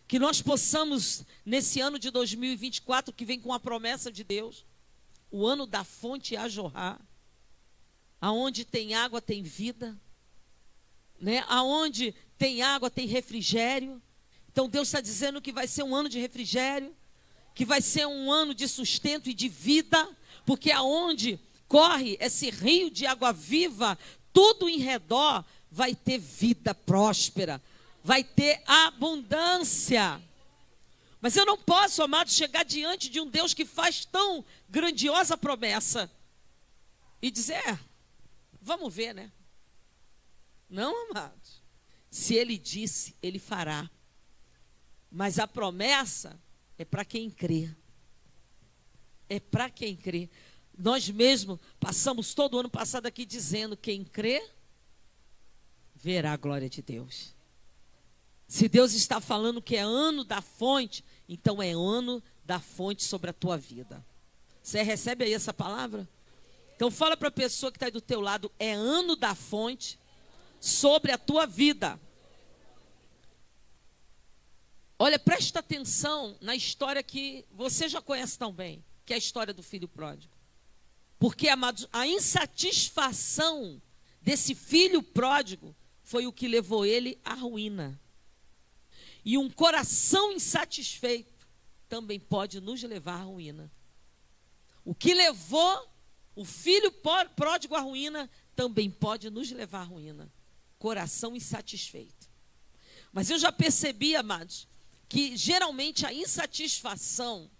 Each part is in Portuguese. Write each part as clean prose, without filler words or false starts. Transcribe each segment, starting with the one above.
Que nós possamos, nesse ano de 2024, que vem com a promessa de Deus, o ano da fonte a jorrar, aonde tem água tem vida, né? Aonde tem água tem refrigério. Então Deus está dizendo que vai ser um ano de refrigério, que vai ser um ano de sustento e de vida, porque aonde corre esse rio de água viva, tudo em redor vai ter vida próspera, vai ter abundância. Mas eu não posso, amado, chegar diante de um Deus que faz tão grandiosa promessa e dizer, vamos ver, né? Não, amado. Se Ele disse, Ele fará. Mas a promessa é para quem crê. É para quem crê. Nós mesmos passamos todo o ano passado aqui dizendo, quem crê, verá a glória de Deus. Se Deus está falando que é ano da fonte, então é ano da fonte sobre a tua vida. Você recebe aí essa palavra? Então fala para a pessoa que está aí do teu lado, é ano da fonte sobre a tua vida. Olha, presta atenção na história que você já conhece tão bem, que é a história do filho pródigo. Porque, amados, a insatisfação desse filho pródigo foi o que levou ele à ruína. E um coração insatisfeito também pode nos levar à ruína. O que levou o filho pródigo à ruína também pode nos levar à ruína. Coração insatisfeito. Mas eu já percebi, amados, que geralmente a insatisfação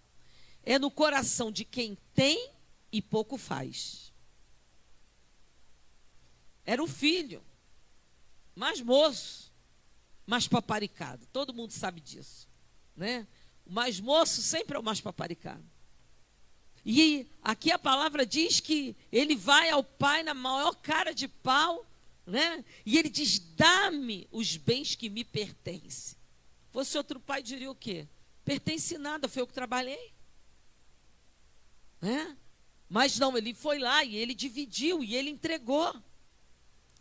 é no coração de quem tem e pouco faz. Era o filho, mais moço, mais paparicado. Todo mundo sabe disso, né? O mais moço sempre é o mais paparicado. E aqui a palavra diz que ele vai ao pai na maior cara de pau, né? E ele diz, dá-me os bens que me pertencem. Fosse outro pai, diria o quê? Pertence nada, foi eu que trabalhei. Né? Mas não, ele foi lá e ele dividiu e ele entregou.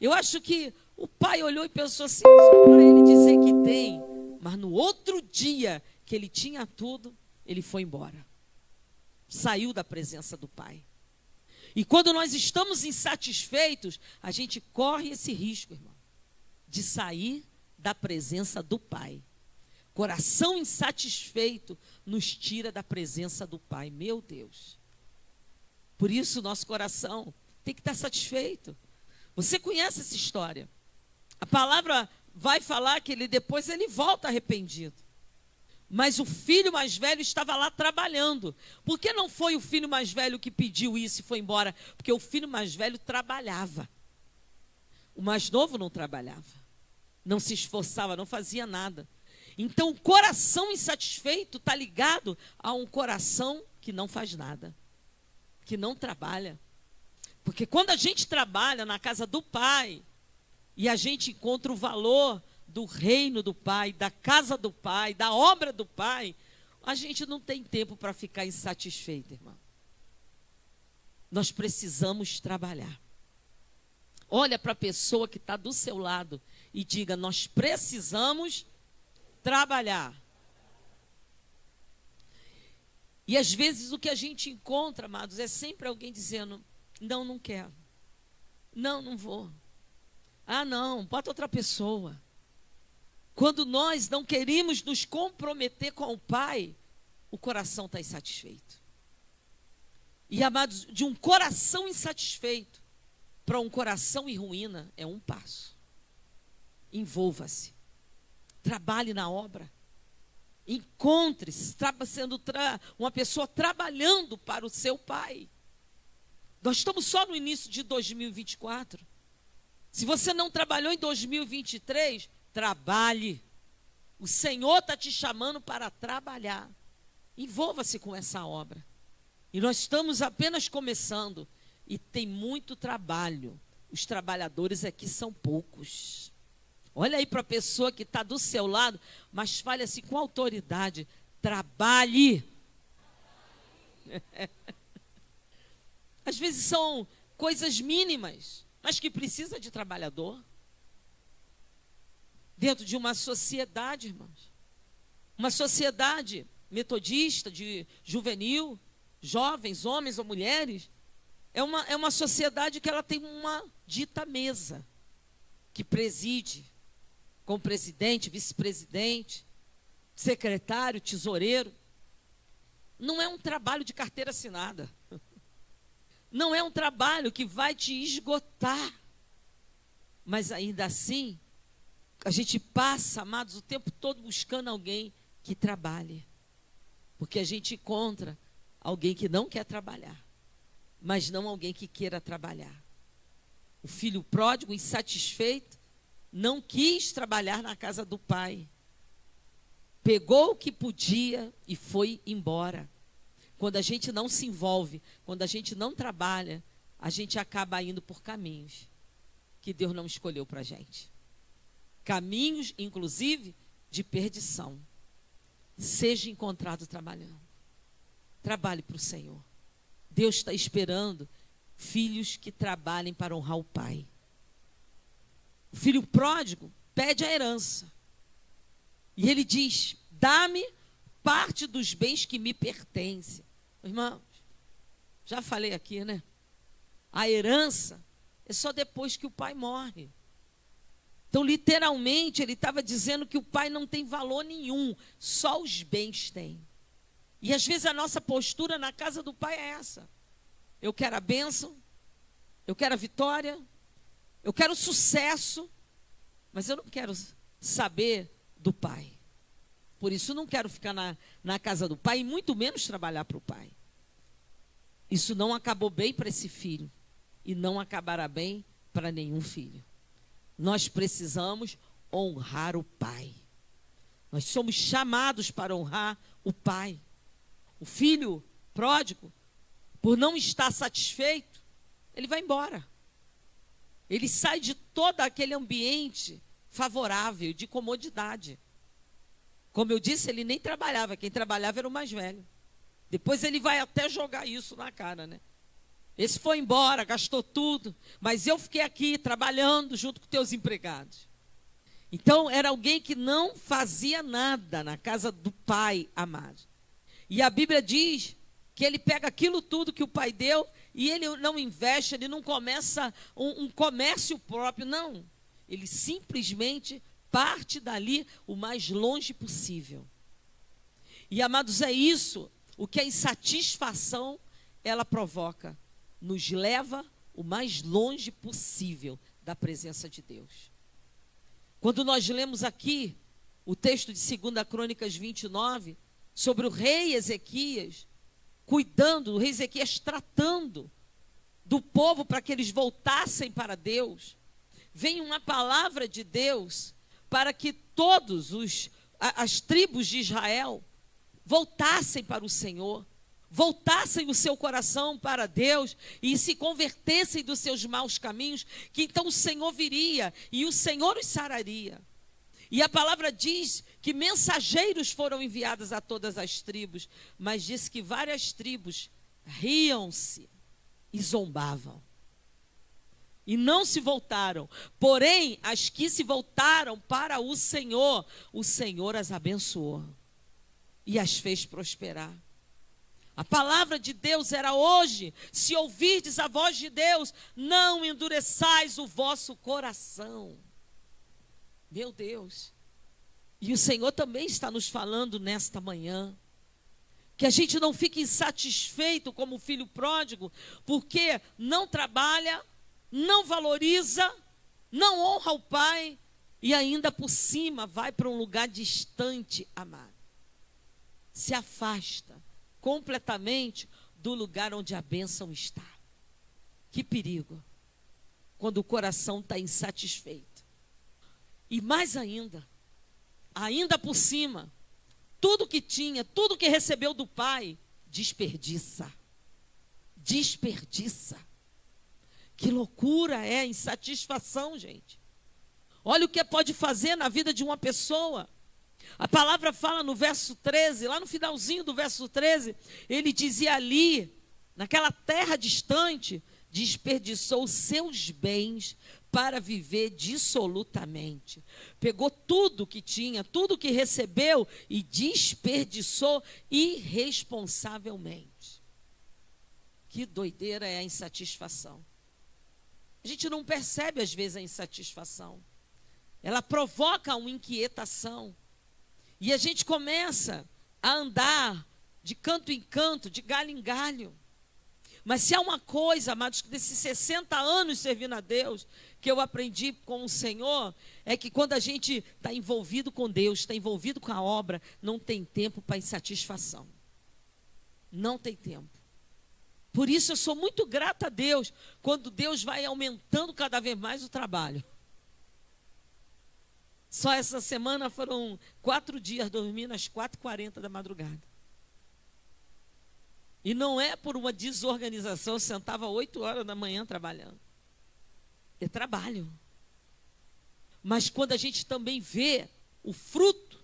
Eu acho que o pai olhou e pensou assim, só para ele dizer que tem. Mas no outro dia que ele tinha tudo, ele foi embora. Saiu da presença do pai. E quando nós estamos insatisfeitos, a gente corre esse risco, irmão, de sair da presença do pai. Coração insatisfeito nos tira da presença do pai. Meu Deus. Por isso, nosso coração tem que estar satisfeito. Você conhece essa história. A palavra vai falar que depois ele volta arrependido. Mas o filho mais velho estava lá trabalhando. Por que não foi o filho mais velho que pediu isso e foi embora? Porque o filho mais velho trabalhava. O mais novo não trabalhava. Não se esforçava, não fazia nada. Então, o coração insatisfeito está ligado a um coração que não faz nada, que não trabalha. Porque quando a gente trabalha na casa do Pai, e a gente encontra o valor do reino do Pai, da casa do Pai, da obra do Pai, a gente não tem tempo para ficar insatisfeito, irmão. Nós precisamos trabalhar. Olha para a pessoa que está do seu lado e diga, nós precisamos trabalhar. E às vezes o que a gente encontra, amados, é sempre alguém dizendo, não, não quero. Não, não vou. Ah, não, bota outra pessoa. Quando nós não queremos nos comprometer com o Pai, o coração está insatisfeito. E, amados, de um coração insatisfeito para um coração em ruína é um passo. Envolva-se. Trabalhe na obra. Encontre-se, sendo uma pessoa trabalhando para o seu Pai. Nós estamos só no início de 2024. Se você não trabalhou em 2023, trabalhe. O Senhor está te chamando para trabalhar. Envolva-se com essa obra. E nós estamos apenas começando. E tem muito trabalho. Os trabalhadores aqui são poucos. Olha aí para a pessoa que está do seu lado, mas fale assim com autoridade. Trabalhe. Às vezes são coisas mínimas, mas que precisa de trabalhador. Dentro de uma sociedade, irmãos. Uma sociedade metodista, de juvenil, jovens, homens ou mulheres, é uma sociedade que ela tem uma dita mesa, que preside, com presidente, vice-presidente, secretário, tesoureiro. Não é um trabalho de carteira assinada. Não é um trabalho que vai te esgotar. Mas ainda assim, a gente passa, amados, o tempo todo buscando alguém que trabalhe. Porque a gente encontra alguém que não quer trabalhar, mas não alguém que queira trabalhar. O filho pródigo, insatisfeito, não quis trabalhar na casa do pai. Pegou o que podia e foi embora. Quando a gente não se envolve, quando a gente não trabalha, a gente acaba indo por caminhos que Deus não escolheu para a gente. Caminhos, inclusive, de perdição. Seja encontrado trabalhando. Trabalhe para o Senhor. Deus está esperando filhos que trabalhem para honrar o pai. O filho pródigo pede a herança. E ele diz: dá-me parte dos bens que me pertencem. Irmãos, já falei aqui, né? A herança é só depois que o pai morre. Então, literalmente, ele estava dizendo que o pai não tem valor nenhum, só os bens têm. E às vezes a nossa postura na casa do pai é essa: eu quero a bênção, eu quero a vitória, eu quero o sucesso, mas eu não quero saber do pai. Por isso não quero ficar na casa do pai e muito menos trabalhar para o pai. Isso não acabou bem para esse filho e não acabará bem para nenhum filho. Nós precisamos honrar o pai. Nós somos chamados para honrar o pai. O filho pródigo, por não estar satisfeito, ele vai embora. Ele sai de todo aquele ambiente favorável, de comodidade. Como eu disse, ele nem trabalhava. Quem trabalhava era o mais velho. Depois ele vai até jogar isso na cara, né? Esse foi embora, gastou tudo, mas eu fiquei aqui trabalhando junto com teus empregados. Então, era alguém que não fazia nada na casa do pai amado. E a Bíblia diz que ele pega aquilo tudo que o pai deu e ele não investe, ele não começa um comércio próprio, não. Ele simplesmente parte dali o mais longe possível. E, amados, é isso, o que a insatisfação, ela provoca. Nos leva o mais longe possível da presença de Deus. Quando nós lemos aqui o texto de 2 Crônicas 29, sobre o rei Ezequias, cuidando, o rei Ezequias tratando do povo para que eles voltassem para Deus, vem uma palavra de Deus para que todos as tribos de Israel voltassem para o Senhor, voltassem o seu coração para Deus e se convertessem dos seus maus caminhos, que então o Senhor viria e o Senhor os sararia. E a palavra diz que mensageiros foram enviados a todas as tribos, mas diz que várias tribos riam-se e zombavam. E não se voltaram. Porém, as que se voltaram para o Senhor as abençoou e as fez prosperar. A palavra de Deus era hoje: se ouvirdes a voz de Deus, não endureçais o vosso coração. Meu Deus. E o Senhor também está nos falando nesta manhã, que a gente não fique insatisfeito como o filho pródigo, porque não trabalha, não valoriza, não honra o pai, e ainda por cima vai para um lugar distante, amado. Se afasta completamente do lugar onde a bênção está. Que perigo, quando o coração está insatisfeito. E mais ainda por cima, tudo que tinha, tudo que recebeu do pai, desperdiça. Desperdiça. Que loucura é a insatisfação, gente. Olha o que pode fazer na vida de uma pessoa. A palavra fala no verso 13, lá no finalzinho do verso 13, ele dizia ali, naquela terra distante, desperdiçou seus bens para viver dissolutamente. Pegou tudo que tinha, tudo que recebeu e desperdiçou irresponsavelmente. Que doideira é a insatisfação. A gente não percebe às vezes a insatisfação. Ela provoca uma inquietação. E a gente começa a andar de canto em canto, de galho em galho. Mas se há uma coisa, amados, desses 60 anos servindo a Deus, que eu aprendi com o Senhor, é que quando a gente está envolvido com Deus, está envolvido com a obra, não tem tempo para insatisfação. Não tem tempo. Por isso eu sou muito grata a Deus, quando Deus vai aumentando cada vez mais o trabalho. Só essa semana foram 4 dias dormindo às 4h40 da madrugada. E não é por uma desorganização, eu sentava 8 horas da manhã trabalhando. É trabalho. Mas quando a gente também vê o fruto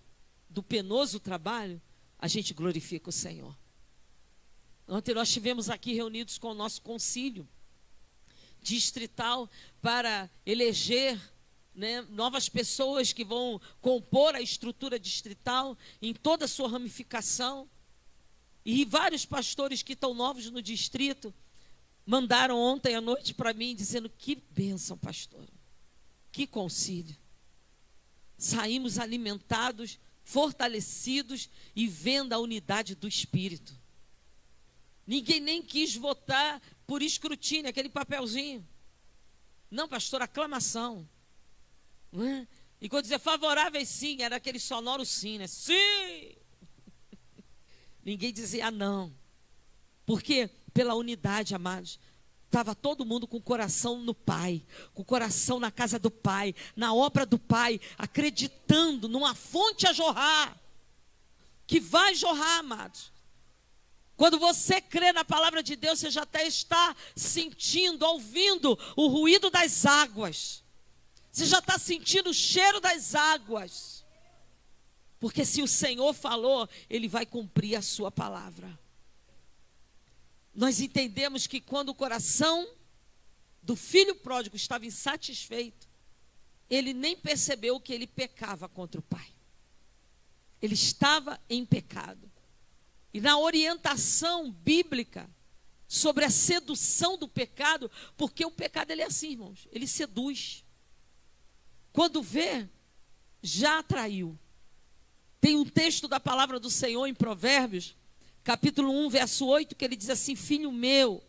do penoso trabalho, a gente glorifica o Senhor. Ontem nós estivemos aqui reunidos com o nosso concílio distrital para eleger, né, novas pessoas que vão compor a estrutura distrital em toda a sua ramificação. E vários pastores que estão novos no distrito mandaram ontem à noite para mim dizendo: que bênção, pastor, que concílio. Saímos alimentados, fortalecidos e vendo a unidade do Espírito. Ninguém nem quis votar por escrutínio, aquele papelzinho. Não, pastor, aclamação. Não é? E quando dizia favoráveis, sim, era aquele sonoro sim, né? Sim! Ninguém dizia não. Porque pela unidade, amados, estava todo mundo com o coração no Pai, com o coração na casa do Pai, na obra do Pai, acreditando numa fonte a jorrar, que vai jorrar, amados. Quando você crê na palavra de Deus, você já até está sentindo, ouvindo o ruído das águas. Você já está sentindo o cheiro das águas. Porque se o Senhor falou, Ele vai cumprir a sua palavra. Nós entendemos que quando o coração do filho pródigo estava insatisfeito, ele nem percebeu que ele pecava contra o Pai. Ele estava em pecado. E na orientação bíblica sobre a sedução do pecado, porque o pecado ele é assim, irmãos, ele seduz. Quando vê, já atraiu. Tem um texto da palavra do Senhor em Provérbios, capítulo 1, verso 8, que ele diz assim: filho meu,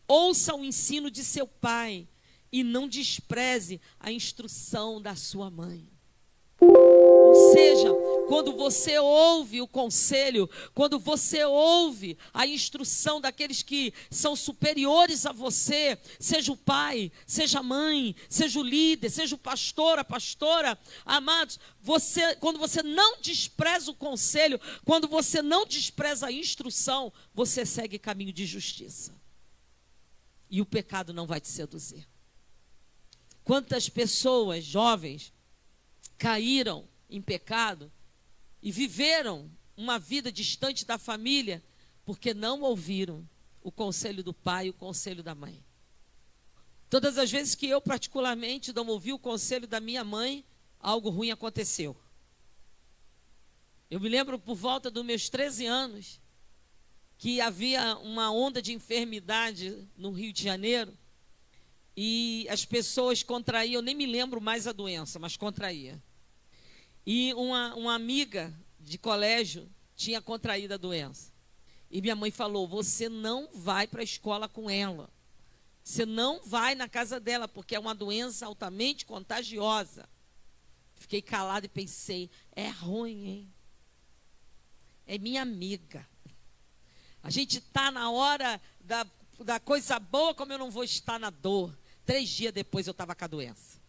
ouça o ensino de seu pai e não despreze a instrução da sua mãe. Ou seja, quando você ouve o conselho, quando você ouve a instrução daqueles que são superiores a você, seja o pai, seja a mãe, seja o líder, seja o pastor, a pastora, amados, quando você não despreza o conselho, quando você não despreza a instrução, você segue caminho de justiça. E o pecado não vai te seduzir. Quantas pessoas jovens caíram em pecado e viveram uma vida distante da família porque não ouviram o conselho do pai e o conselho da mãe. Todas as vezes que eu particularmente não ouvi o conselho da minha mãe, algo ruim aconteceu. Eu me lembro por volta dos meus 13 anos que havia uma onda de enfermidade no Rio de Janeiro e as pessoas contraíam, eu nem me lembro mais a doença, mas contraía. E uma amiga de colégio tinha contraído a doença. E minha mãe falou: você não vai para a escola com ela. Você não vai na casa dela, porque é uma doença altamente contagiosa. Fiquei calada e pensei: é ruim, hein? É minha amiga. A gente está na hora da coisa boa, como eu não vou estar na dor. 3 dias depois eu estava com a doença.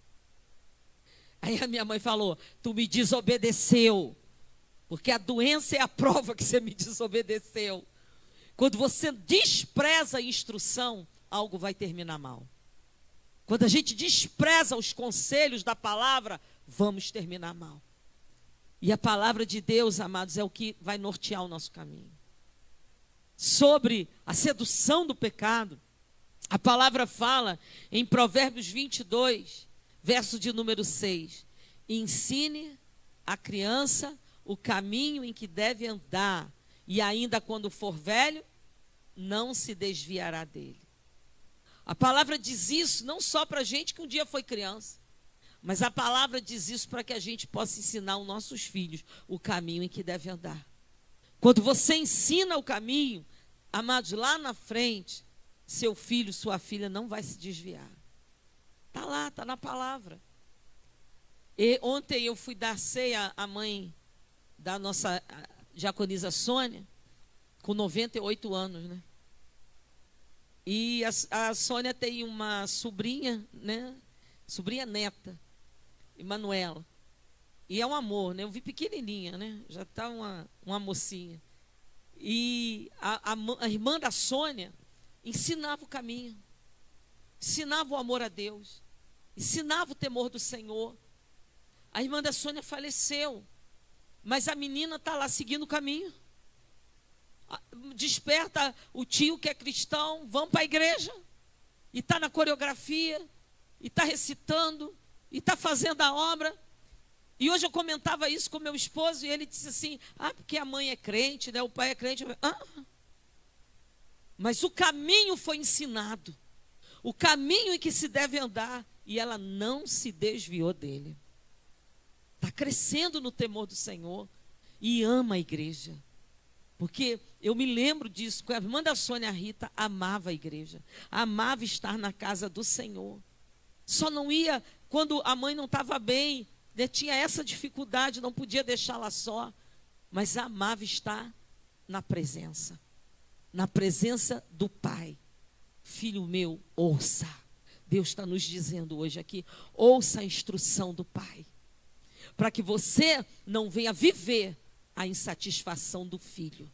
Aí a minha mãe falou: tu me desobedeceu, porque a doença é a prova que você me desobedeceu. Quando você despreza a instrução, algo vai terminar mal. Quando a gente despreza os conselhos da palavra, vamos terminar mal. E a palavra de Deus, amados, é o que vai nortear o nosso caminho. Sobre a sedução do pecado, A palavra fala em Provérbios 22, verso de número 6. Ensine a criança o caminho em que deve andar, e ainda quando for velho, não se desviará dele. A palavra diz isso não só para a gente que um dia foi criança, mas a palavra diz isso para que a gente possa ensinar aos nossos filhos o caminho em que deve andar. Quando você ensina o caminho, amados, lá na frente, seu filho, sua filha não vai se desviar. Está lá, está na palavra. E ontem eu fui dar ceia à mãe da nossa diaconisa Sônia, com 98 anos, né? E a Sônia tem uma sobrinha, né? Sobrinha neta, Emanuela. E é um amor, né? Eu vi pequenininha, né? Já está uma mocinha. E a irmã da Sônia ensinava o caminho, ensinava o amor a Deus, ensinava o temor do Senhor. A irmã da Sônia faleceu, mas a menina está lá seguindo o caminho. Desperta o tio que é cristão, vão para a igreja, e está na coreografia, e está recitando, e está fazendo a obra. E hoje eu comentava isso com meu esposo, e ele disse assim, porque a mãe é crente, né? O pai é crente. Mas o caminho foi ensinado, o caminho em que se deve andar, e ela não se desviou dele. Está crescendo no temor do Senhor, e ama a igreja. Porque eu me lembro disso, que a irmã da Sônia, a Rita, amava a igreja, amava estar na casa do Senhor. Só não ia quando a mãe não estava bem, né, tinha essa dificuldade, não podia deixá-la só, mas amava estar na presença do Pai. Filho meu, ouça. Deus está nos dizendo hoje aqui, ouça a instrução do Pai, para que você não venha viver a insatisfação do filho.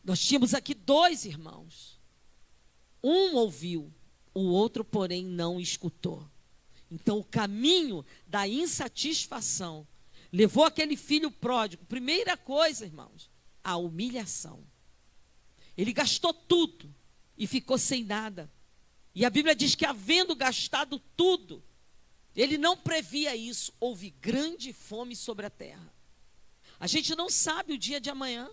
Nós tínhamos aqui 2 irmãos. Um ouviu, o outro, porém, não escutou. Então, o caminho da insatisfação levou aquele filho pródigo. Primeira coisa, irmãos, a humilhação. Ele gastou tudo e ficou sem nada. E a Bíblia diz que, havendo gastado tudo, ele não previa isso. Houve grande fome sobre a terra. A gente não sabe o dia de amanhã.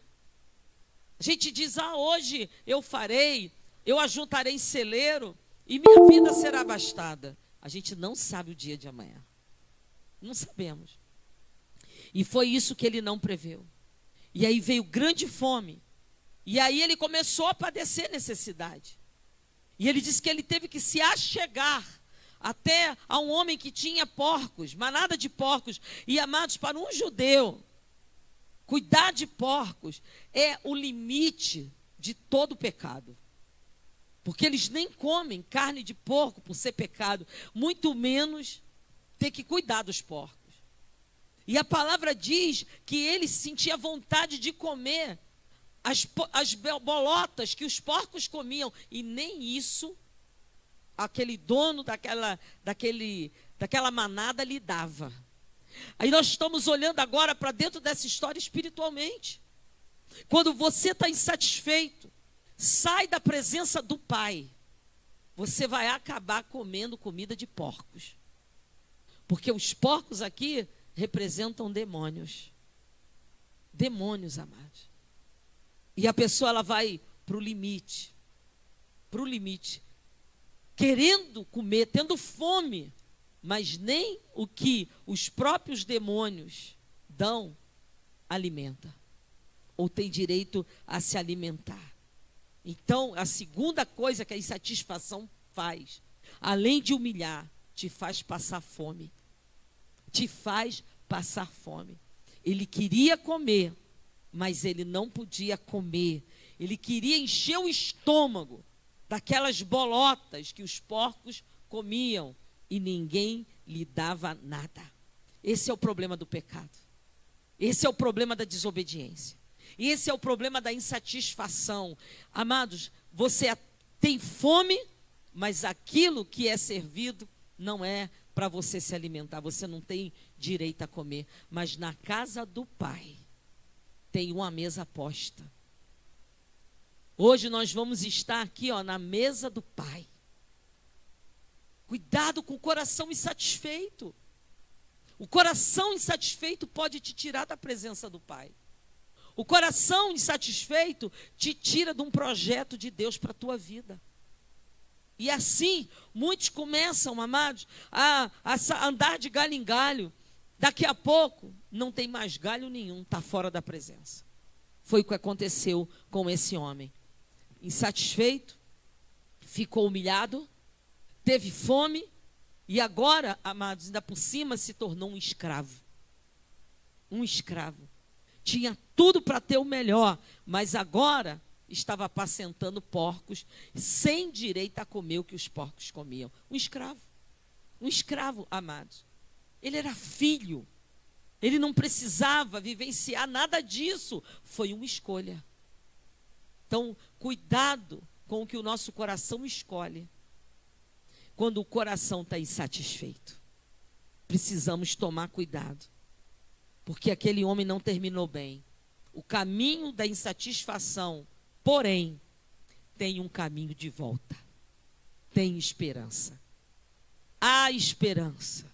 A gente diz, hoje eu farei, eu ajuntarei celeiro e minha vida será abastada. A gente não sabe o dia de amanhã. Não sabemos. E foi isso que ele não preveu. E aí veio grande fome. E aí ele começou a padecer necessidade. E ele disse que ele teve que se achegar até a um homem que tinha porcos, manada de porcos. E, amados, para um judeu, cuidar de porcos é o limite de todo pecado. Porque eles nem comem carne de porco por ser pecado, muito menos ter que cuidar dos porcos. E a palavra diz que ele sentia vontade de comer as bolotas que os porcos comiam, e nem isso aquele dono daquela manada lhe dava. Aí nós estamos olhando agora para dentro dessa história espiritualmente. Quando você está insatisfeito, sai da presença do Pai, você vai acabar comendo comida de porcos. Porque os porcos aqui representam demônios. Demônios, amados. E a pessoa, ela vai para o limite. Para o limite. Querendo comer, tendo fome, mas nem o que os próprios demônios dão, alimenta. Ou tem direito a se alimentar. Então, a segunda coisa que a insatisfação faz, além de humilhar, te faz passar fome. Te faz passar fome. Ele queria comer, mas ele não podia comer. Ele queria encher o estômago daquelas bolotas que os porcos comiam e ninguém lhe dava nada. Esse é o problema do pecado. Esse é o problema da desobediência. Esse é o problema da insatisfação. Amados, você tem fome, mas aquilo que é servido não é para você se alimentar. Você não tem direito a comer. Mas na casa do Pai tem uma mesa posta. Hoje nós vamos estar aqui, ó, na mesa do Pai. Cuidado com o coração insatisfeito. O coração insatisfeito pode te tirar da presença do Pai. O coração insatisfeito te tira de um projeto de Deus para a tua vida. E assim, muitos começam, amados, a andar de galho em galho. Daqui a pouco, não tem mais galho nenhum, está fora da presença. Foi o que aconteceu com esse homem. Insatisfeito, ficou humilhado, teve fome, e agora, amados, ainda por cima se tornou um escravo. Um escravo. Tinha tudo para ter o melhor, mas agora estava apacentando porcos, sem direito a comer o que os porcos comiam. Um escravo, amados. Ele era filho, ele não precisava vivenciar nada disso, foi uma escolha. Então, cuidado com o que o nosso coração escolhe. Quando o coração está insatisfeito, precisamos tomar cuidado, porque aquele homem não terminou bem. O caminho da insatisfação, porém, tem um caminho de volta. Tem esperança. Há esperança.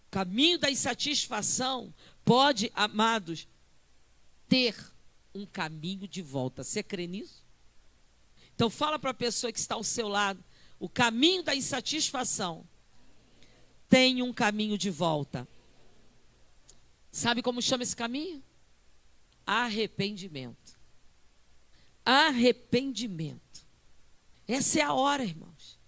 O caminho da insatisfação pode, amados, ter um caminho de volta. Você crê nisso? Então fala para a pessoa que está ao seu lado, o caminho da insatisfação tem um caminho de volta. Sabe como chama esse caminho? Arrependimento. Arrependimento. Essa é a hora, irmãos,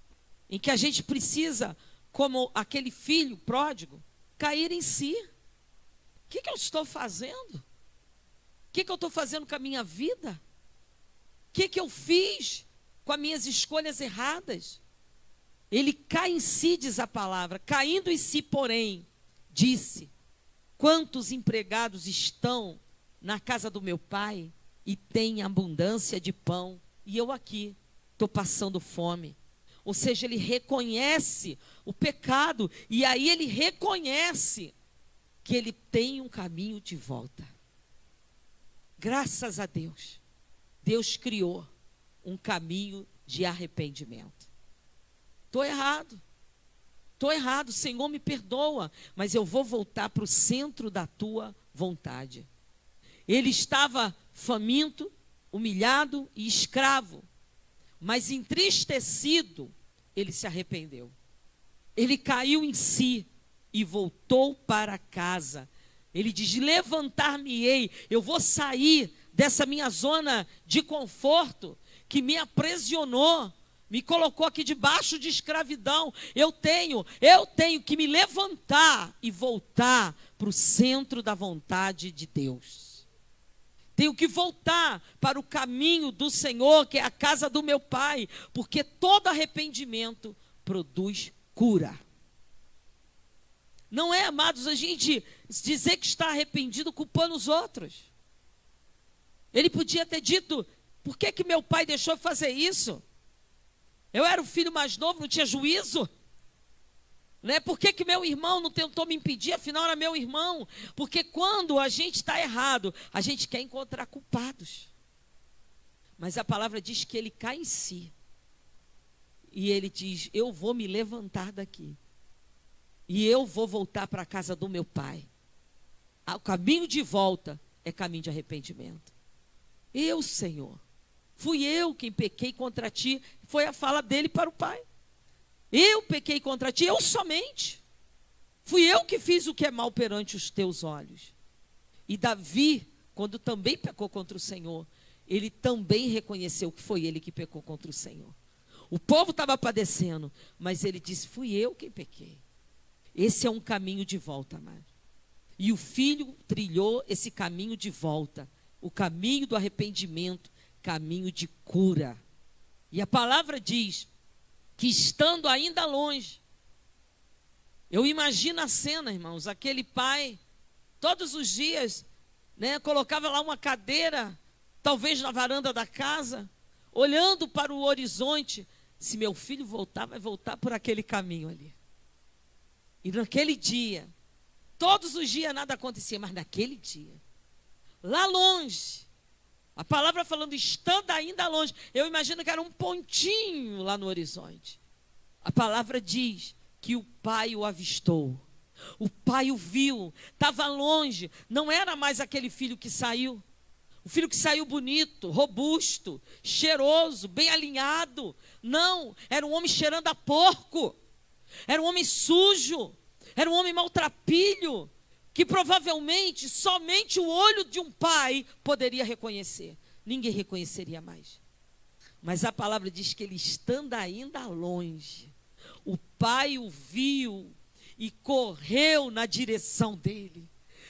em que a gente precisa, como aquele filho pródigo, cair em si. O que eu estou fazendo? O que eu estou fazendo com a minha vida? O que eu fiz com as minhas escolhas erradas? Ele cai em si, diz a palavra. Caindo em si, porém, disse: quantos empregados estão na casa do meu pai e têm abundância de pão, e eu aqui estou passando fome. Ou seja, ele reconhece o pecado, e aí ele reconhece que ele tem um caminho de volta. Graças a Deus, Deus criou um caminho de arrependimento. Estou errado, Senhor, me perdoa, mas eu vou voltar para o centro da tua vontade. Ele estava faminto, humilhado e escravo, mas entristecido, ele se arrependeu. Ele caiu em si e voltou para casa. Ele diz: levantar-me-ei, eu vou sair dessa minha zona de conforto que me aprisionou, me colocou aqui debaixo de escravidão. Eu tenho que me levantar e voltar para o centro da vontade de Deus. Tenho que voltar para o caminho do Senhor, que é a casa do meu Pai, porque todo arrependimento produz cura. Não é, amados, a gente dizer que está arrependido culpando os outros. Ele podia ter dito: por que meu pai deixou fazer isso? Eu era o filho mais novo, não tinha juízo. Né? Por que meu irmão não tentou me impedir? Afinal era meu irmão. Porque quando a gente está errado, a gente quer encontrar culpados. Mas a palavra diz que ele cai em si. E ele diz: eu vou me levantar daqui. E eu vou voltar para a casa do meu pai. O caminho de volta é caminho de arrependimento. Eu, Senhor, fui eu quem pequei contra ti. Foi a fala dele para o pai. Eu pequei contra ti, eu somente. Fui eu que fiz o que é mal perante os teus olhos. E Davi, quando também pecou contra o Senhor, ele também reconheceu que foi ele que pecou contra o Senhor. O povo estava padecendo, mas ele disse: fui eu quem pequei. Esse é um caminho de volta, amado. E o filho trilhou esse caminho de volta. O caminho do arrependimento, caminho de cura. E a palavra diz que, estando ainda longe, eu imagino a cena, irmãos, aquele pai, todos os dias, né, colocava lá uma cadeira, talvez na varanda da casa, olhando para o horizonte. Se meu filho voltar, vai voltar por aquele caminho ali. E naquele dia, todos os dias nada acontecia, mas naquele dia, lá longe, A palavra falando, estando ainda longe. Eu imagino que era um pontinho lá no horizonte. A palavra diz que o pai o avistou. O pai o viu, estava longe. Não era mais aquele filho que saiu. O filho que saiu bonito, robusto, cheiroso, bem alinhado. Não, era um homem cheirando a porco. Era um homem sujo. Era um homem maltrapilho. Que provavelmente somente o olho de um pai poderia reconhecer. Ninguém reconheceria mais. Mas a palavra diz que ele, estando ainda longe, o pai o viu e correu na direção dele.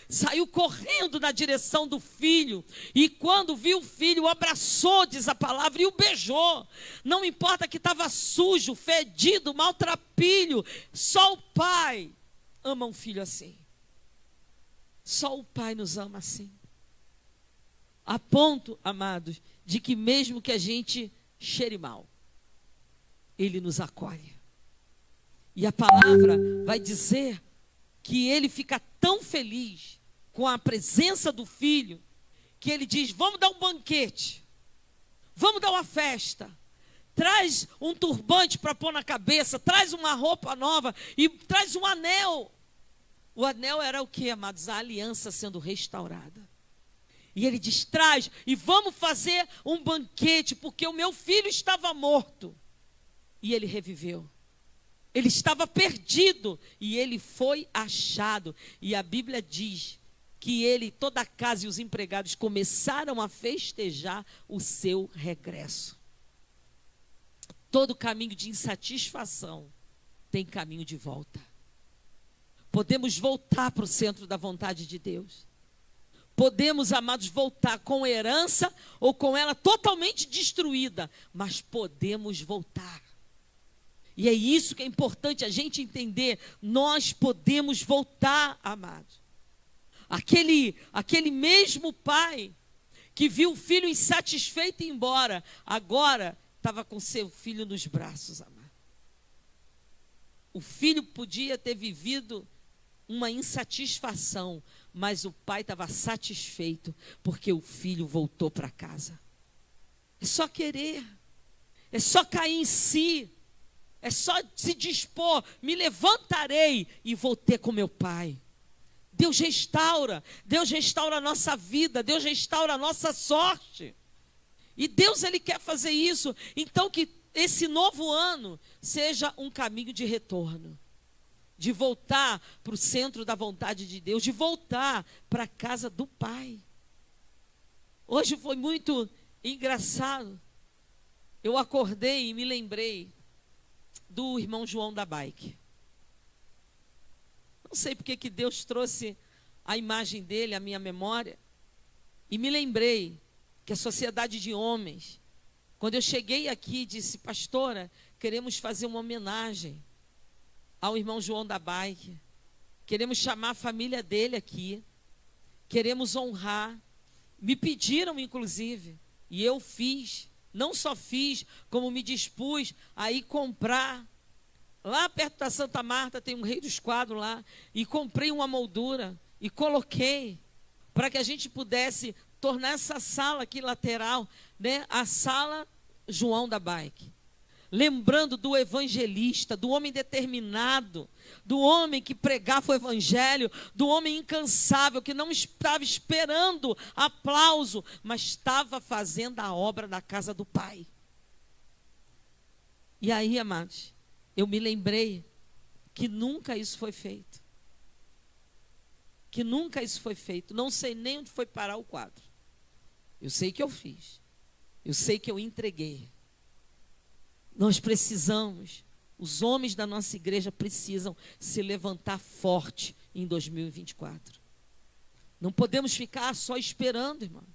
Saiu correndo na direção do filho. E quando viu o filho, o abraçou, diz a palavra, e o beijou. Não importa que estava sujo, fedido, maltrapilho. Só o pai ama um filho assim. Só o pai nos ama assim. A ponto, amados, de que mesmo que a gente cheire mal, ele nos acolhe. E a palavra vai dizer que ele fica tão feliz com a presença do filho, que ele diz, vamos dar um banquete, vamos dar uma festa, traz um turbante para pôr na cabeça, traz uma roupa nova e traz um anel. O anel era o que, amados? A aliança sendo restaurada. E ele diz, traz e vamos fazer um banquete, porque o meu filho estava morto e ele reviveu. Ele estava perdido e ele foi achado. E a Bíblia diz que ele, toda a casa e os empregados começaram a festejar o seu regresso. Todo caminho de insatisfação tem caminho de volta. Podemos voltar para o centro da vontade de Deus. Podemos, amados, voltar com herança ou com ela totalmente destruída, mas podemos voltar. E é isso que é importante a gente entender. Nós podemos voltar, amados. Aquele mesmo pai que viu o filho insatisfeito ir embora, agora estava com seu filho nos braços, amado. O filho podia ter vivido uma insatisfação, mas o pai estava satisfeito, porque o filho voltou para casa. É só querer, é só cair em si, é só se dispor, me levantarei e vou ter com meu pai. Deus restaura a nossa vida, Deus restaura a nossa sorte. E Deus, Ele quer fazer isso. Então que esse novo ano seja um caminho de retorno. De voltar para o centro da vontade de Deus, de voltar para a casa do Pai. Hoje foi muito engraçado. Eu acordei e me lembrei do irmão João da Bike. Não sei porque que Deus trouxe a imagem dele à minha memória. E me lembrei que a sociedade de homens, quando eu cheguei aqui, disse, pastora, queremos fazer uma homenagem ao irmão João da Bike. Queremos chamar a família dele aqui. Queremos honrar. Me pediram, inclusive, e eu fiz. Não só fiz, como me dispus a ir comprar. Lá perto da Santa Marta tem um Rei dos Quadros lá. E comprei uma moldura e coloquei para que a gente pudesse tornar essa sala aqui lateral, né, a sala João da Bike. Lembrando do evangelista, do homem determinado, do homem que pregava o evangelho, do homem incansável, que não estava esperando aplauso, mas estava fazendo a obra na casa do Pai. E aí, amados, eu me lembrei que nunca isso foi feito. Que nunca isso foi feito. Não sei nem onde foi parar o quadro. Eu sei que eu fiz. Eu sei que eu entreguei. Nós precisamos, os homens da nossa igreja precisam se levantar forte em 2024. Não podemos ficar só esperando, irmão.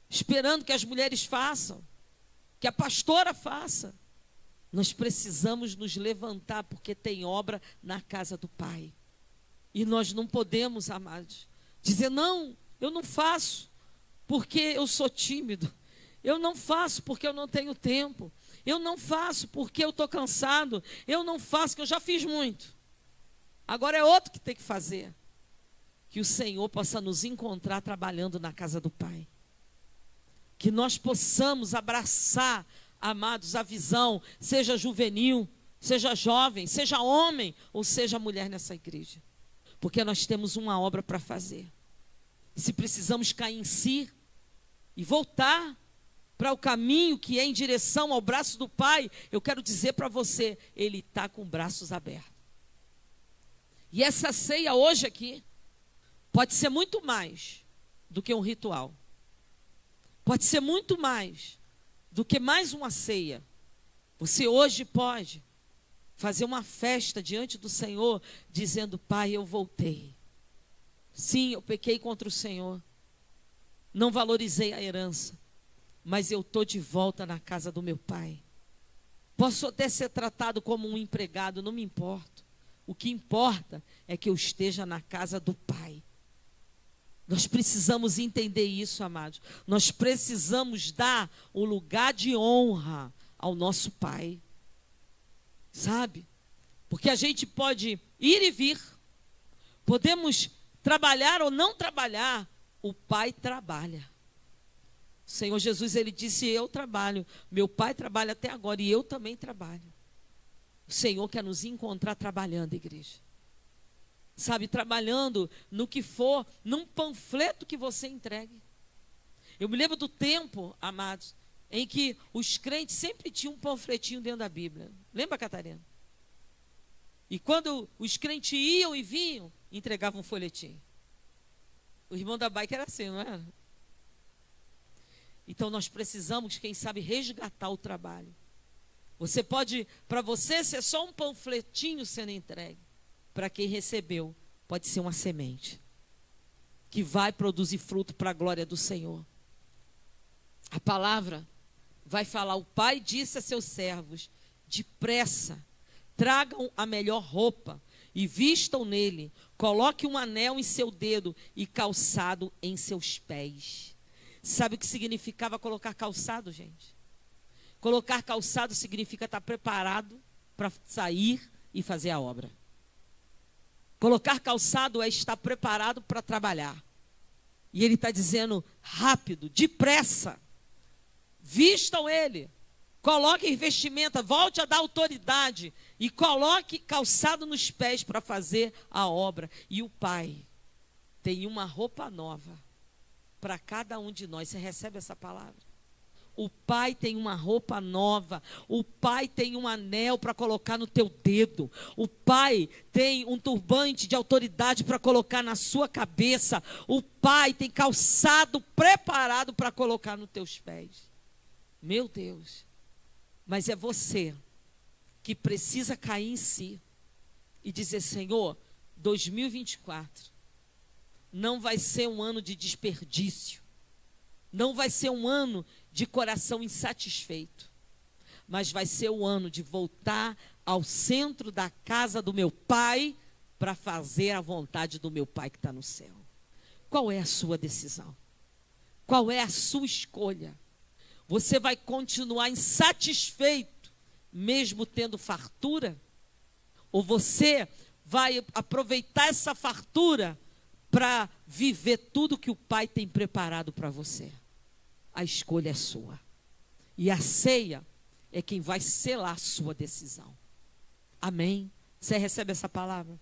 Esperando que as mulheres façam, que a pastora faça. Nós precisamos nos levantar, porque tem obra na casa do Pai. E nós não podemos, amados, dizer, não, eu não faço, porque eu sou tímido. Eu não faço porque eu não tenho tempo. Eu não faço porque eu estou cansado. Eu não faço, porque eu já fiz muito. Agora é outro que tem que fazer. Que o Senhor possa nos encontrar trabalhando na casa do Pai. que nós possamos abraçar, amados, a visão, seja juvenil, seja jovem, seja homem ou seja mulher nessa igreja. Porque nós temos uma obra para fazer. E se precisamos cair em si e voltar para o caminho que é em direção ao braço do Pai, eu quero dizer para você, Ele está com braços abertos. E essa ceia hoje aqui pode ser muito mais do que um ritual. Pode ser muito mais do que mais uma ceia. Você hoje pode fazer uma festa diante do Senhor, dizendo: Pai, eu voltei. Sim, eu pequei contra o Senhor. Não valorizei a herança, mas eu estou de volta na casa do meu Pai. Posso até ser tratado como um empregado, não me importo. O que importa é que eu esteja na casa do Pai. Nós precisamos entender isso, amados. Nós precisamos dar o lugar de honra ao nosso Pai. Sabe? Porque a gente pode ir e vir. Podemos trabalhar ou não trabalhar. O Pai trabalha. O Senhor Jesus, Ele disse: eu trabalho. Meu Pai trabalha até agora e eu também trabalho. O Senhor quer nos encontrar trabalhando, igreja. Sabe, trabalhando no que for, num panfleto que você entregue. Eu me lembro do tempo, amados, em que os crentes sempre tinham um panfletinho dentro da Bíblia. Lembra, Catarina? E quando os crentes iam e vinham, entregavam um folhetim. O irmão da bike era assim, não era? Então nós precisamos, quem sabe, resgatar o trabalho. Você pode, para você, ser só um panfletinho sendo entregue. Para quem recebeu, pode ser uma semente que vai produzir fruto para a glória do Senhor. A palavra vai falar: o Pai disse a seus servos: depressa, tragam a melhor roupa e vistam nele, coloque um anel em seu dedo e calçado em seus pés. Sabe o que significava colocar calçado, gente? Colocar calçado significa estar preparado para sair e fazer a obra. Colocar calçado é estar preparado para trabalhar. E ele está dizendo: rápido, depressa, vistam ele, coloquem vestimenta, volte a dar autoridade e coloque calçado nos pés para fazer a obra. E o Pai tem uma roupa nova para cada um de nós. Você recebe essa palavra? O Pai tem uma roupa nova. O Pai tem um anel para colocar no teu dedo. O Pai tem um turbante de autoridade para colocar na sua cabeça. O Pai tem calçado preparado para colocar nos teus pés. Meu Deus. Mas é você que precisa cair em si e dizer: Senhor, 2024 não vai ser um ano de desperdício. Não vai ser um ano de coração insatisfeito, mas vai ser o ano de voltar ao centro da casa do meu Pai para fazer a vontade do meu Pai que está no céu. Qual é a sua decisão? Qual é a sua escolha? Você vai continuar insatisfeito, mesmo tendo fartura? Ou você vai aproveitar essa fartura para viver tudo que o Pai tem preparado para você? A escolha é sua. E a ceia é quem vai selar a sua decisão. Amém? Você recebe essa palavra?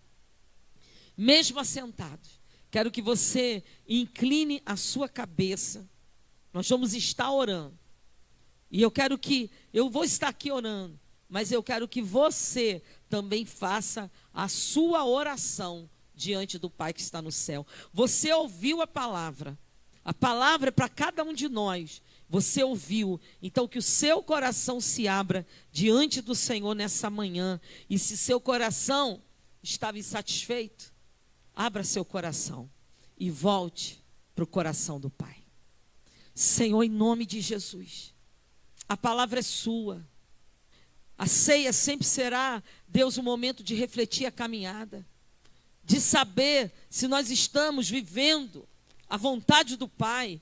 Mesmo assentados, quero que você incline a sua cabeça. Nós vamos estar orando. E eu vou estar aqui orando, mas eu quero que você também faça a sua oração diante do Pai que está no céu. Você ouviu a palavra é para cada um de nós. Você ouviu, então que o seu coração se abra diante do Senhor nessa manhã. E se seu coração estava insatisfeito, abra seu coração e volte para o coração do Pai. Senhor, em nome de Jesus, a palavra é sua. A ceia sempre será, Deus, um momento de refletir a caminhada, de saber se nós estamos vivendo a vontade do Pai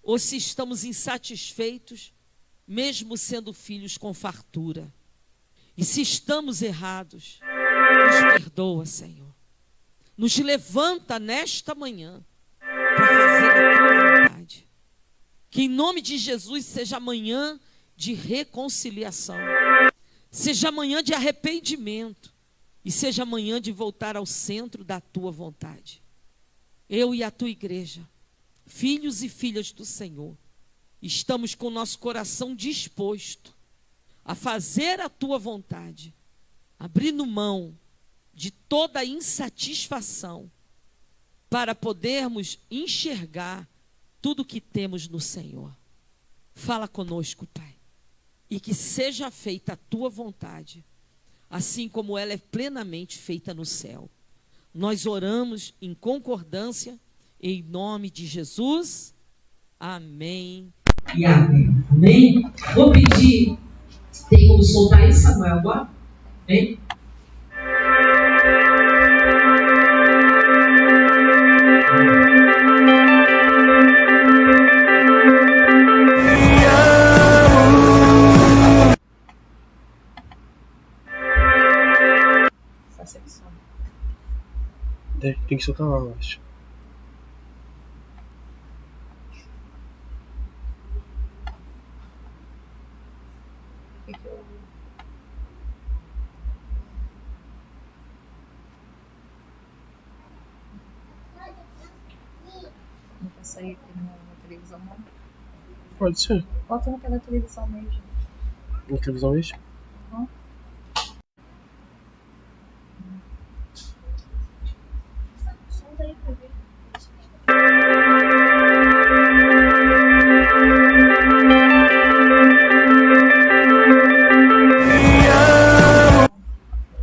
ou se estamos insatisfeitos, mesmo sendo filhos com fartura. E se estamos errados, nos perdoa, Senhor. Nos levanta nesta manhã para fazer a tua vontade. Que em nome de Jesus seja amanhã de reconciliação, seja amanhã de arrependimento e seja amanhã de voltar ao centro da tua vontade. Eu e a tua igreja, filhos e filhas do Senhor, estamos com o nosso coração disposto a fazer a tua vontade, abrindo mão de toda a insatisfação para podermos enxergar tudo que temos no Senhor. Fala conosco, Pai, e que seja feita a tua vontade, assim como ela é plenamente feita no céu. Nós oramos em concordância, em nome de Jesus. Amém. E amém. Amém? Vou pedir, tem como soltar aí, Samuel, agora? Vem. Tem que soltar lá, eu acho. Não vai sair aqui na televisão, não? Pode ser. Bota naquela televisão mesmo. Na televisão mesmo? Uhum. Solta aí pra ver.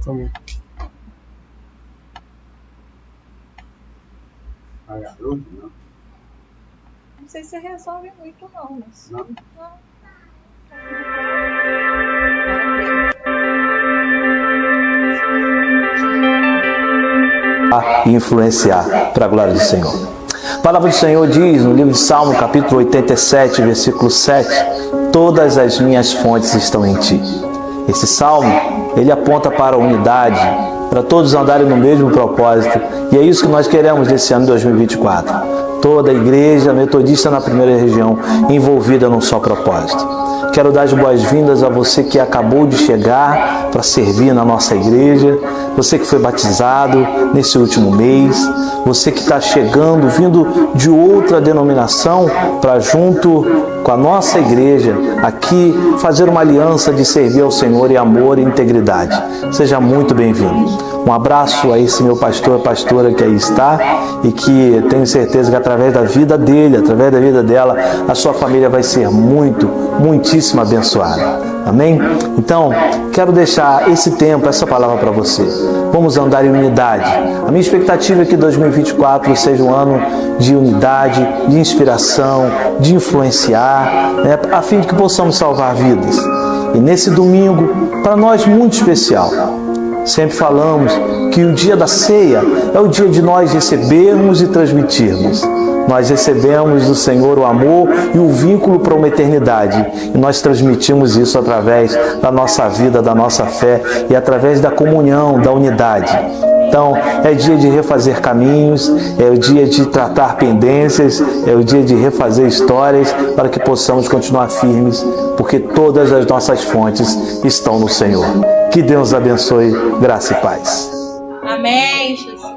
Tá bom. Não sei se resolve muito, não, mas. Não. E influenciar para a glória do Senhor. A palavra do Senhor diz no livro de Salmo, capítulo 87, versículo 7: todas as minhas fontes estão em ti. Esse salmo, ele aponta para a unidade, para todos andarem no mesmo propósito, e é isso que nós queremos nesse ano de 2024. Toda a igreja metodista na primeira região envolvida num só propósito. Quero dar as boas-vindas a você que acabou de chegar para servir na nossa igreja, você que foi batizado nesse último mês, você que está chegando, vindo de outra denominação para junto com a nossa igreja aqui fazer uma aliança de servir ao Senhor em amor e integridade. Seja muito bem-vindo. Um abraço a esse meu pastor e pastora que aí está e que tenho certeza que através da vida dele, através da vida dela, a sua família vai ser muitíssimo abençoada. Amém? Então, quero deixar esse tempo, essa palavra para você. Vamos andar em unidade. A minha expectativa é que 2024 seja um ano de unidade, de inspiração, de influenciar, né, a fim de que possamos salvar vidas. E nesse domingo, para nós muito especial, sempre falamos que o dia da ceia é o dia de nós recebermos e transmitirmos. Nós recebemos do Senhor o amor e o vínculo para uma eternidade. E nós transmitimos isso através da nossa vida, da nossa fé e através da comunhão, da unidade. Então, é dia de refazer caminhos, é o dia de tratar pendências, é o dia de refazer histórias para que possamos continuar firmes, porque todas as nossas fontes estão no Senhor. Que Deus abençoe, graça e paz. Amém, Jesus.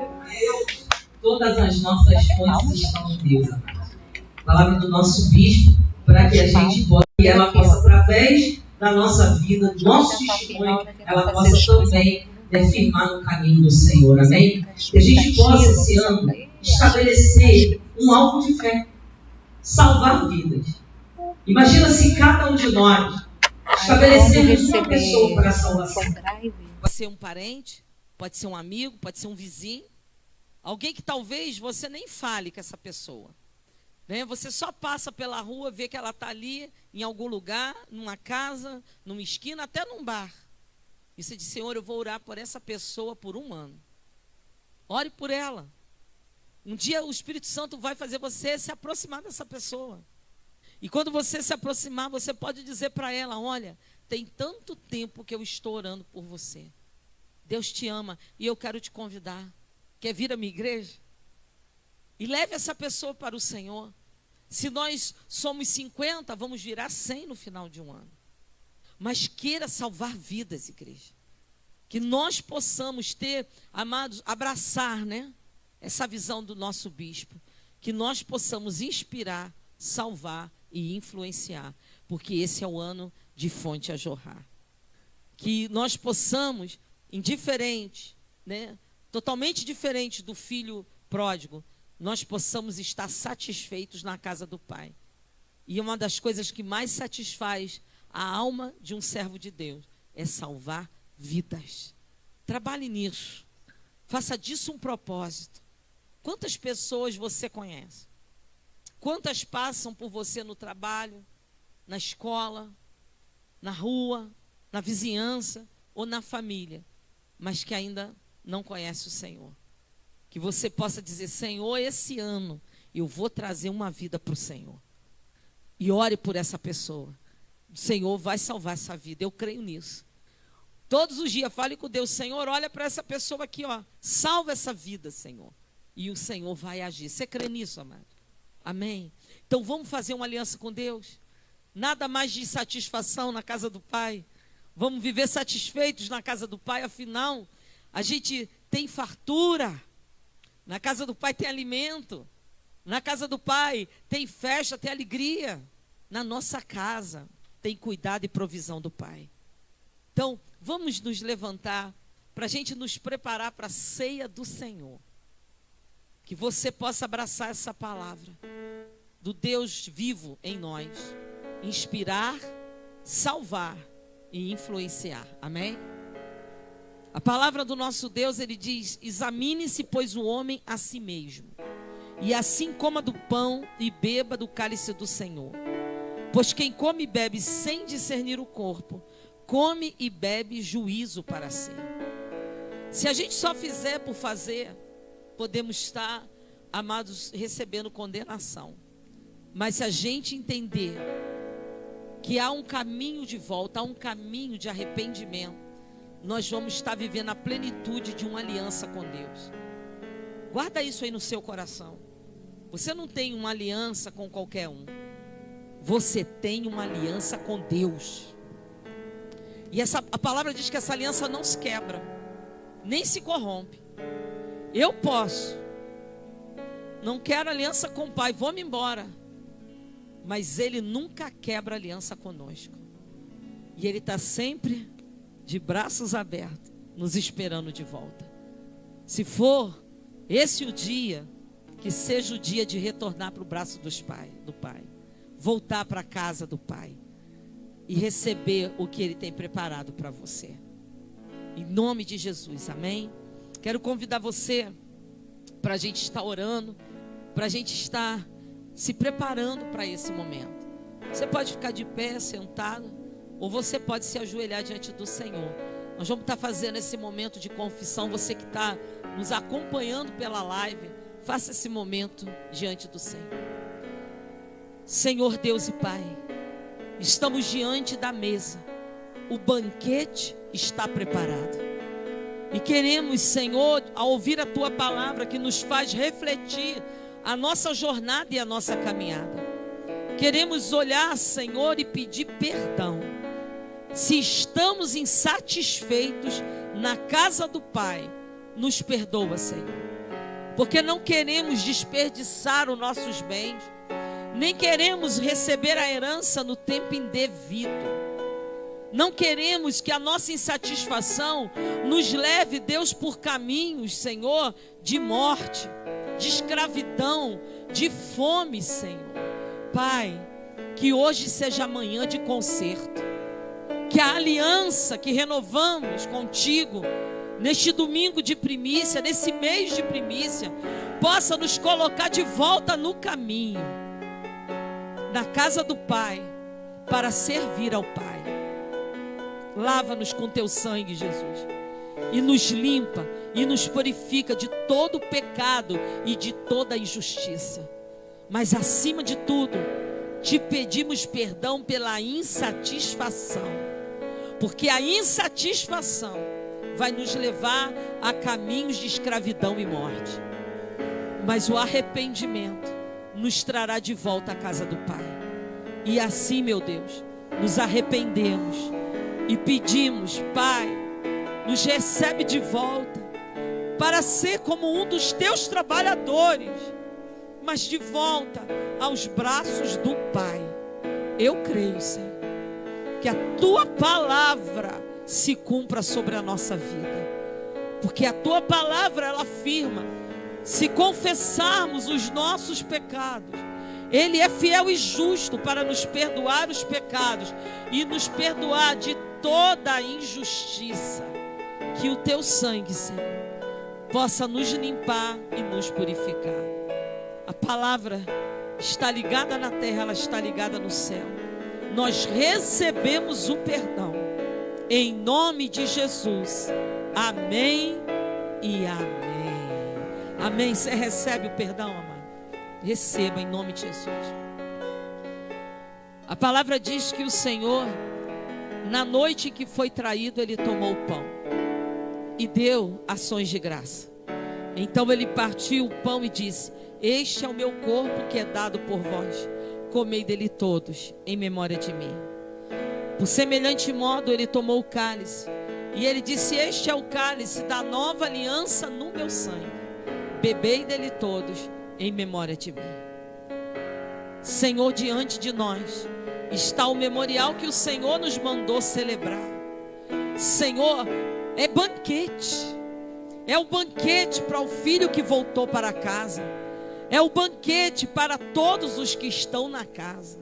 Todas as nossas fontes estão em Deus. Palavra do nosso bispo, para que a gente possa, e ela possa, através da nossa vida, do nosso testemunho, ela possa também firmar no caminho do Senhor. Amém? Que a gente possa, esse ano, estabelecer um alvo de fé, salvar vidas. Imagina se cada um de nós estabelecemos uma pessoa para a salvação. Pode ser um parente, pode ser um amigo, pode ser um vizinho. Alguém que talvez você nem fale com essa pessoa. Né? Você só passa pela rua, vê que ela está ali, em algum lugar, numa casa, numa esquina, até num bar. E você diz: Senhor, eu vou orar por essa pessoa por um ano. Ore por ela. Um dia o Espírito Santo vai fazer você se aproximar dessa pessoa. E quando você se aproximar, você pode dizer para ela: olha, tem tanto tempo que eu estou orando por você. Deus te ama e eu quero te convidar. Quer vir à minha igreja? E leve essa pessoa para o Senhor. Se nós somos 50, vamos virar 100 no final de um ano. Mas queira salvar vidas, igreja. Que nós possamos ter, amados, abraçar, né, essa visão do nosso bispo. Que nós possamos inspirar, salvar e influenciar. Porque esse é o ano de fonte a jorrar. Que nós possamos, indiferente, né, totalmente diferente do filho pródigo, nós possamos estar satisfeitos na casa do Pai. E uma das coisas que mais satisfaz a alma de um servo de Deus é salvar vidas. Trabalhe nisso. Faça disso um propósito. Quantas pessoas você conhece? Quantas passam por você no trabalho, na escola, na rua, na vizinhança ou na família, mas que ainda não conhece o Senhor? Que você possa dizer: Senhor, esse ano eu vou trazer uma vida para o Senhor. E ore por essa pessoa. O Senhor vai salvar essa vida, eu creio nisso. Todos os dias fale com Deus: Senhor, olha para essa pessoa aqui, ó, salva essa vida, Senhor. E o Senhor vai agir. Você crê nisso, amado? Amém? Então vamos fazer uma aliança com Deus. Nada mais de satisfação na casa do Pai. Vamos viver satisfeitos na casa do Pai. Afinal, a gente tem fartura. Na casa do Pai tem alimento. Na casa do Pai tem festa, tem alegria. Na nossa casa tem cuidado e provisão do Pai. Então, vamos nos levantar para a gente nos preparar para a ceia do Senhor. Que você possa abraçar essa palavra do Deus vivo em nós. Inspirar, salvar e influenciar. Amém? A palavra do nosso Deus, ele diz: examine-se, pois, o homem a si mesmo, e assim coma do pão e beba do cálice do Senhor. Pois quem come e bebe sem discernir o corpo, come e bebe juízo para si. Se a gente só fizer por fazer, podemos estar, amados, recebendo condenação. Mas se a gente entender que há um caminho de volta, há um caminho de arrependimento, nós vamos estar vivendo a plenitude de uma aliança com Deus. Guarda isso aí no seu coração. Você não tem uma aliança com qualquer um. Você tem uma aliança com Deus. E a palavra diz que essa aliança não se quebra, nem se corrompe. Eu posso, não quero aliança com o Pai, vou-me embora. Mas Ele nunca quebra aliança conosco. E Ele está sempre de braços abertos, nos esperando de volta. Se for esse o dia, que seja o dia de retornar para o braço do Pai. Voltar para a casa do Pai. E receber o que Ele tem preparado para você. Em nome de Jesus, amém? Quero convidar você para a gente estar orando, para a gente estar se preparando para esse momento. Você pode ficar de pé, sentado, ou você pode se ajoelhar diante do Senhor. Nós vamos estar fazendo esse momento de confissão. Você que está nos acompanhando pela live, faça esse momento diante do Senhor. Senhor Deus e Pai, estamos diante da mesa. O banquete está preparado. E queremos, Senhor, ao ouvir a Tua palavra que nos faz refletir a nossa jornada e a nossa caminhada, queremos olhar, Senhor, e pedir perdão. Se estamos insatisfeitos na casa do Pai, nos perdoa, Senhor. Porque não queremos desperdiçar os nossos bens, nem queremos receber a herança no tempo indevido. Não queremos que a nossa insatisfação nos leve, Deus, por caminhos, Senhor, de morte, de escravidão, de fome, Senhor. Pai, que hoje seja amanhã de conserto. Que a aliança que renovamos contigo, neste domingo de primícia, nesse mês de primícia, possa nos colocar de volta no caminho, na casa do Pai, para servir ao Pai. Lava-nos com teu sangue, Jesus, e nos limpa e nos purifica de todo pecado e de toda injustiça. Mas acima de tudo, te pedimos perdão pela insatisfação, porque a insatisfação vai nos levar a caminhos de escravidão e morte. Mas o arrependimento nos trará de volta à casa do Pai. E assim, meu Deus, nos arrependemos e pedimos, Pai, nos recebe de volta para ser como um dos teus trabalhadores, mas de volta aos braços do Pai. Eu creio, Senhor, que a tua palavra se cumpra sobre a nossa vida, porque a tua palavra, ela afirma: se confessarmos os nossos pecados, Ele é fiel e justo para nos perdoar os pecados e nos perdoar de toda a injustiça. Que o teu sangue, Senhor, possa nos limpar e nos purificar. A palavra está ligada na terra, ela está ligada no céu. Nós recebemos o perdão em nome de Jesus. Amém e amém. Amém. Você recebe o perdão, amado? Receba em nome de Jesus. A palavra diz que o Senhor, na noite em que foi traído, Ele tomou o pão e deu ações de graça. Então Ele partiu o pão e disse: este é o meu corpo que é dado por vós, comei dele todos em memória de mim. Por semelhante modo Ele tomou o cálice e Ele disse: este é o cálice da nova aliança no meu sangue, bebei dele todos em memória de mim. Senhor, diante de nós está o memorial que o Senhor nos mandou celebrar. Senhor, é banquete. É o banquete para o filho que voltou para casa. É o banquete para todos os que estão na casa.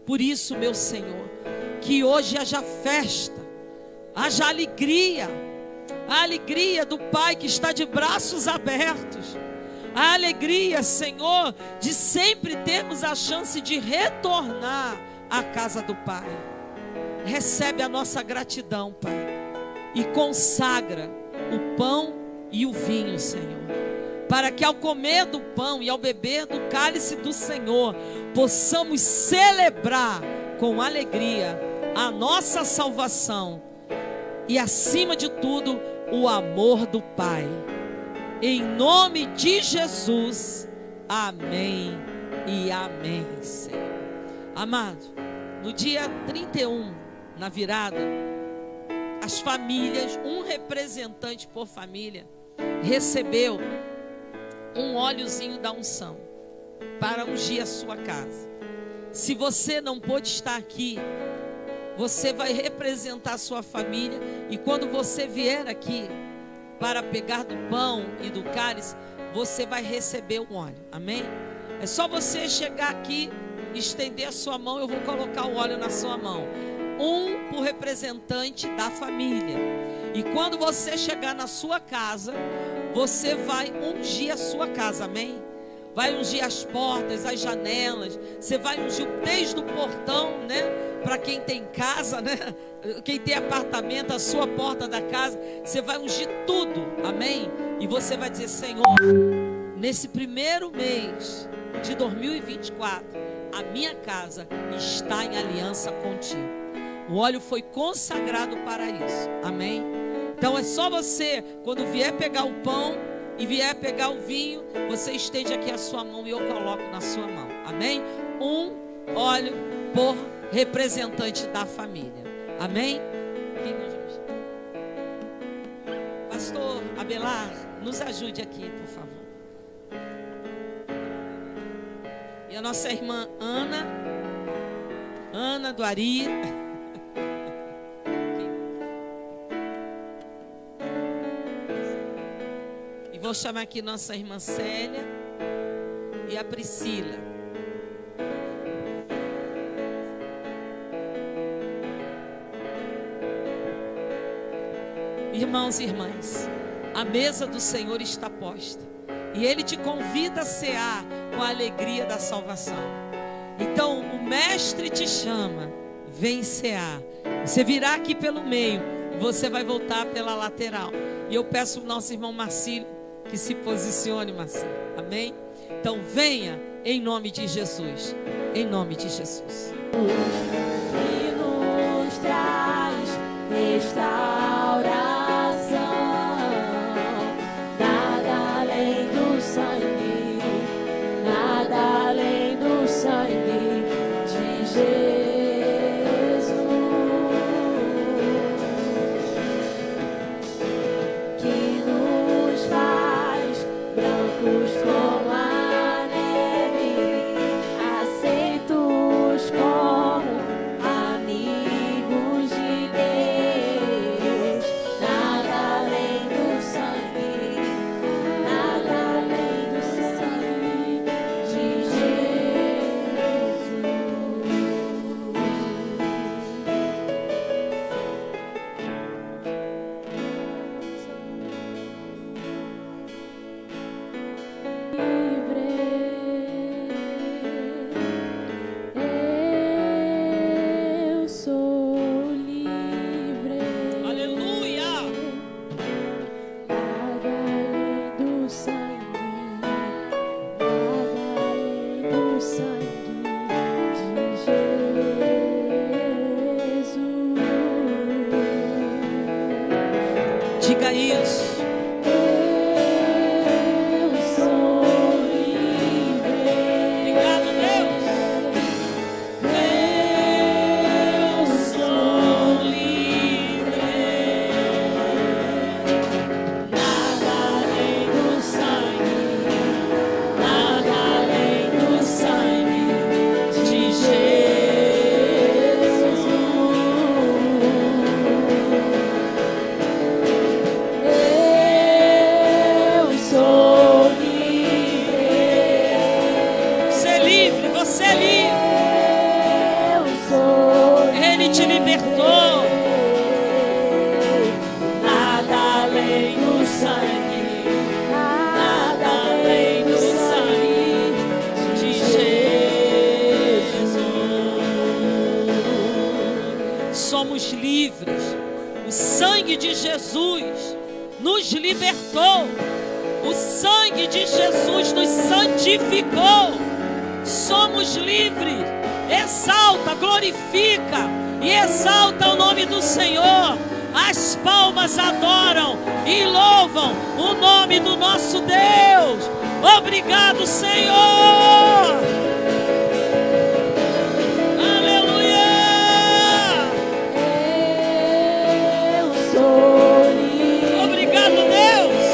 Por isso, meu Senhor, que hoje haja festa, haja alegria. A alegria do Pai que está de braços abertos. A alegria, Senhor, de sempre termos a chance de retornar à casa do Pai. Recebe a nossa gratidão, Pai, e consagra o pão e o vinho, Senhor, para que ao comer do pão e ao beber do cálice do Senhor, possamos celebrar com alegria a nossa salvação e, acima de tudo, o amor do Pai. Em nome de Jesus, amém e amém, Senhor. Amado, no dia 31, na virada, as famílias, um representante por família, recebeu um óleozinho da unção para ungir a sua casa. Se você não pôde estar aqui, você vai representar a sua família, e quando você vier aqui para pegar do pão e do cálice, você vai receber o óleo, amém? É só você chegar aqui, estender a sua mão, eu vou colocar o óleo na sua mão, um por representante da família. E quando você chegar na sua casa, você vai ungir a sua casa, amém? Vai ungir as portas, as janelas, você vai ungir desde o portão, né? Para quem tem casa, né? Quem tem apartamento, a sua porta da casa, você vai ungir tudo, amém? E você vai dizer: Senhor, nesse primeiro mês de 2024, a minha casa está em aliança contigo. O óleo foi consagrado para isso, amém? Então é só você, quando vier pegar o pão e vier pegar o vinho, você estende aqui a sua mão e eu coloco na sua mão, amém? Um óleo por representante da família, amém? Pastor Abelar, nos ajude aqui, por favor. E a nossa irmã Ana do Ari. E vou chamar aqui nossa irmã Célia e a Priscila. Irmãos e irmãs, a mesa do Senhor está posta e Ele te convida a cear com a alegria da salvação. Então o Mestre te chama, vem cear. Você virá aqui pelo meio e você vai voltar pela lateral. E eu peço ao nosso irmão Marcílio que se posicione, Marcílio, amém? Então venha em nome de Jesus, em nome de Jesus. E nos traz restauração. Nada além do sangue, nada além somos livres. O sangue de Jesus nos libertou. O sangue de Jesus nos santificou. Somos livres. Exalta, glorifica e exalta o nome do Senhor. As palmas adoram e louvam o nome do nosso Deus. Obrigado, Senhor. Aleluia. Eu sou livre. Obrigado, Deus.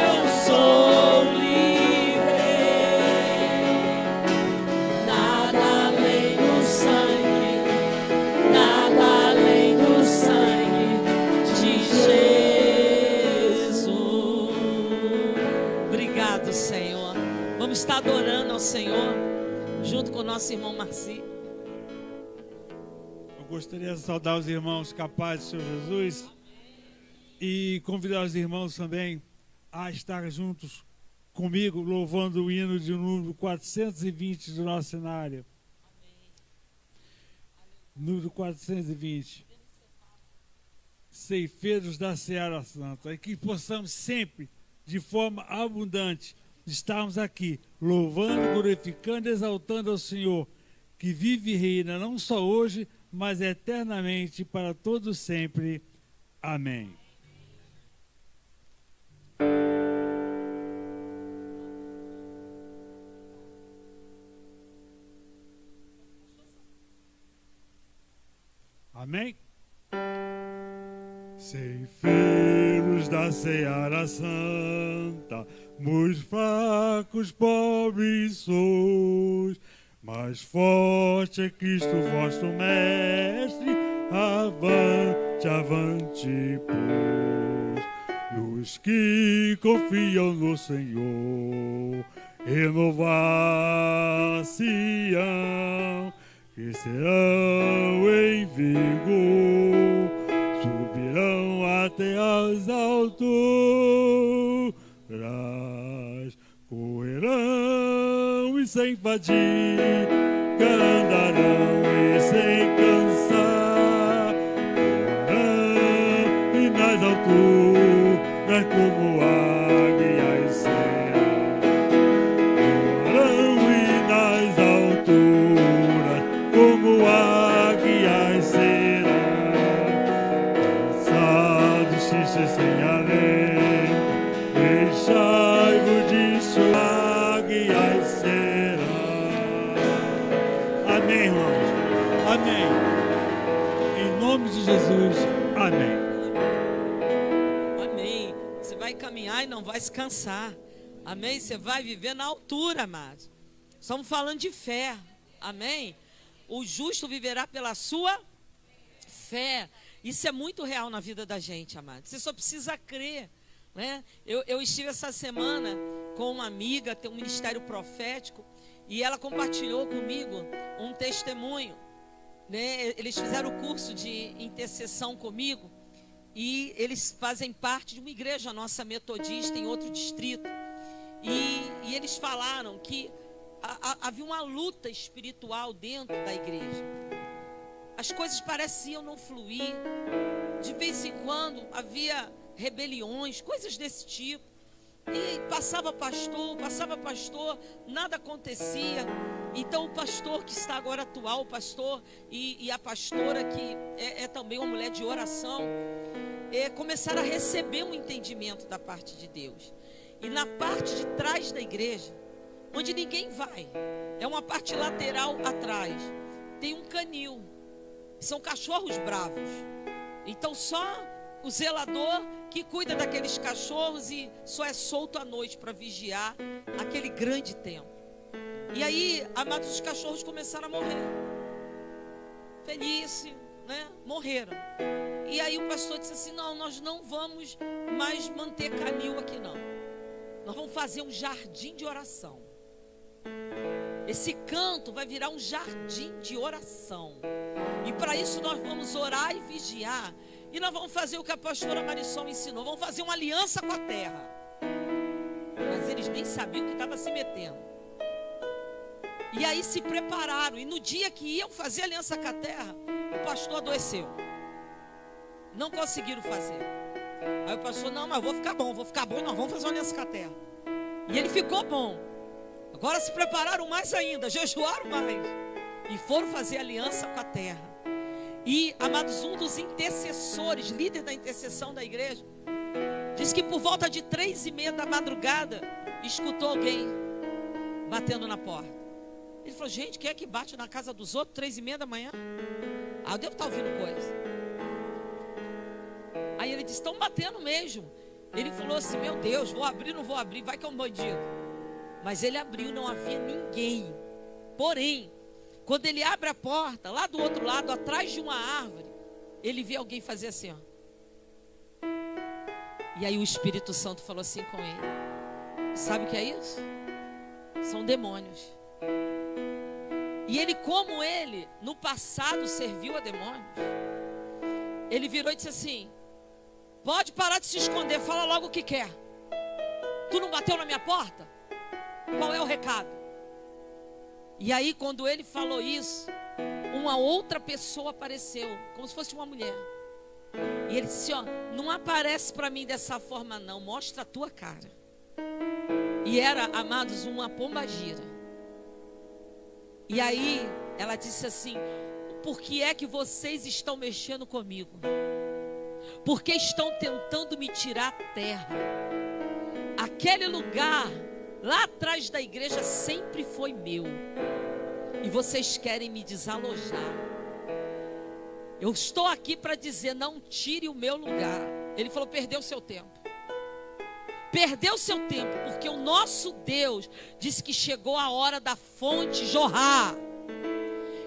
Eu sou livre. Nada além do sangue, nada além do sangue de Jesus. Obrigado, Senhor. Vamos estar adorando ao Senhor junto com o nosso irmão Marci. Eu gostaria de saudar os irmãos capazes do Senhor Jesus e convidar os irmãos também a estar juntos comigo, louvando o hino de número 420 do nosso cenário. Número 420. Ceifeiros da Seara Santa. E que possamos sempre, de forma abundante, estarmos aqui, louvando, glorificando, exaltando ao Senhor, que vive e reina, não só hoje, mas eternamente, para todos sempre. Amém. Amém? Ceifeiros da Seara Santa, muito fracos, pobres sois, mas forte é Cristo vosso Mestre, avante, avante, pois. E os que confiam no Senhor, renovar-se-ão, crescerão em vigor, subirão até as alturas, correrão e sem fadiga, andarão e sem cansar, voarão e nas alturas como águias serão, voarão e nas alturas como águias serão, cansados, tristes sem alento, deixai-vos de chorar, águias serão. Amém, irmãos. Amém. Em nome de Jesus. Amém. Amém. Você vai caminhar e não vai se cansar. Amém. Você vai viver na altura, amados. Estamos falando de fé. Amém. O justo viverá pela sua fé. Isso é muito real na vida da gente, amados. Você só precisa crer, né? Eu estive essa semana com uma amiga, tem um ministério profético, e ela compartilhou comigo um testemunho, né? Eles fizeram o curso de intercessão comigo, e eles fazem parte de uma igreja nossa metodista em outro distrito. E eles falaram que havia uma luta espiritual dentro da igreja. As coisas pareciam não fluir. De vez em quando havia rebeliões, coisas desse tipo. E passava pastor, nada acontecia. Então o pastor que está agora atual, o pastor e a pastora que é também uma mulher de oração, começaram a receber um entendimento da parte de Deus. E na parte de trás da igreja, onde ninguém vai, é uma parte lateral atrás, tem um canil. São cachorros bravos. Então só o zelador que cuida daqueles cachorros e só é solto à noite para vigiar aquele grande templo. E aí, amados, os cachorros começaram a morrer. Felício, né? Morreram. E aí o pastor disse assim: não, nós não vamos mais manter canil aqui não. Nós vamos fazer um jardim de oração. Esse canto vai virar um jardim de oração. E para isso nós vamos orar e vigiar. E nós vamos fazer o que a pastora Marisol ensinou. Vamos fazer uma aliança com a terra. Mas eles nem sabiam o que estava se metendo. E aí se prepararam. E no dia que iam fazer aliança com a terra, o pastor adoeceu. Não conseguiram fazer. Aí o pastor, não, mas vou ficar bom e nós vamos fazer uma aliança com a terra. E ele ficou bom. Agora se prepararam mais ainda, jejuaram mais. E foram fazer aliança com a terra. E, amados, um dos intercessores, líder da intercessão da igreja, diz que por volta de 3:30 da madrugada, escutou alguém batendo na porta. Ele falou, gente, quem é que bate na casa dos outros 3:30 da manhã? Ah, eu devo estar ouvindo coisa. Aí ele disse, estão batendo mesmo. Ele falou assim, meu Deus, vou abrir, não vou abrir, vai que é um bandido. Mas ele abriu, não havia ninguém. Porém, quando ele abre a porta, lá do outro lado, atrás de uma árvore, ele vê alguém fazer assim, ó. E aí o Espírito Santo falou assim com ele, sabe o que é isso? São demônios. E ele, como ele no passado serviu a demônios, ele virou e disse assim, pode parar de se esconder, fala logo o que quer. Tu não bateu na minha porta? Qual é o recado? E aí quando ele falou isso, uma outra pessoa apareceu, como se fosse uma mulher. E ele disse, ó, não aparece para mim dessa forma não, mostra a tua cara. E era, amados, uma pombagira. E aí ela disse assim, por que é que vocês estão mexendo comigo? Porque estão tentando me tirar a terra. Aquele lugar lá atrás da igreja sempre foi meu. E vocês querem me desalojar. Eu estou aqui para dizer, não tire o meu lugar. Ele falou, perdeu seu tempo. Perdeu seu tempo, porque o nosso Deus disse que chegou a hora da fonte jorrar.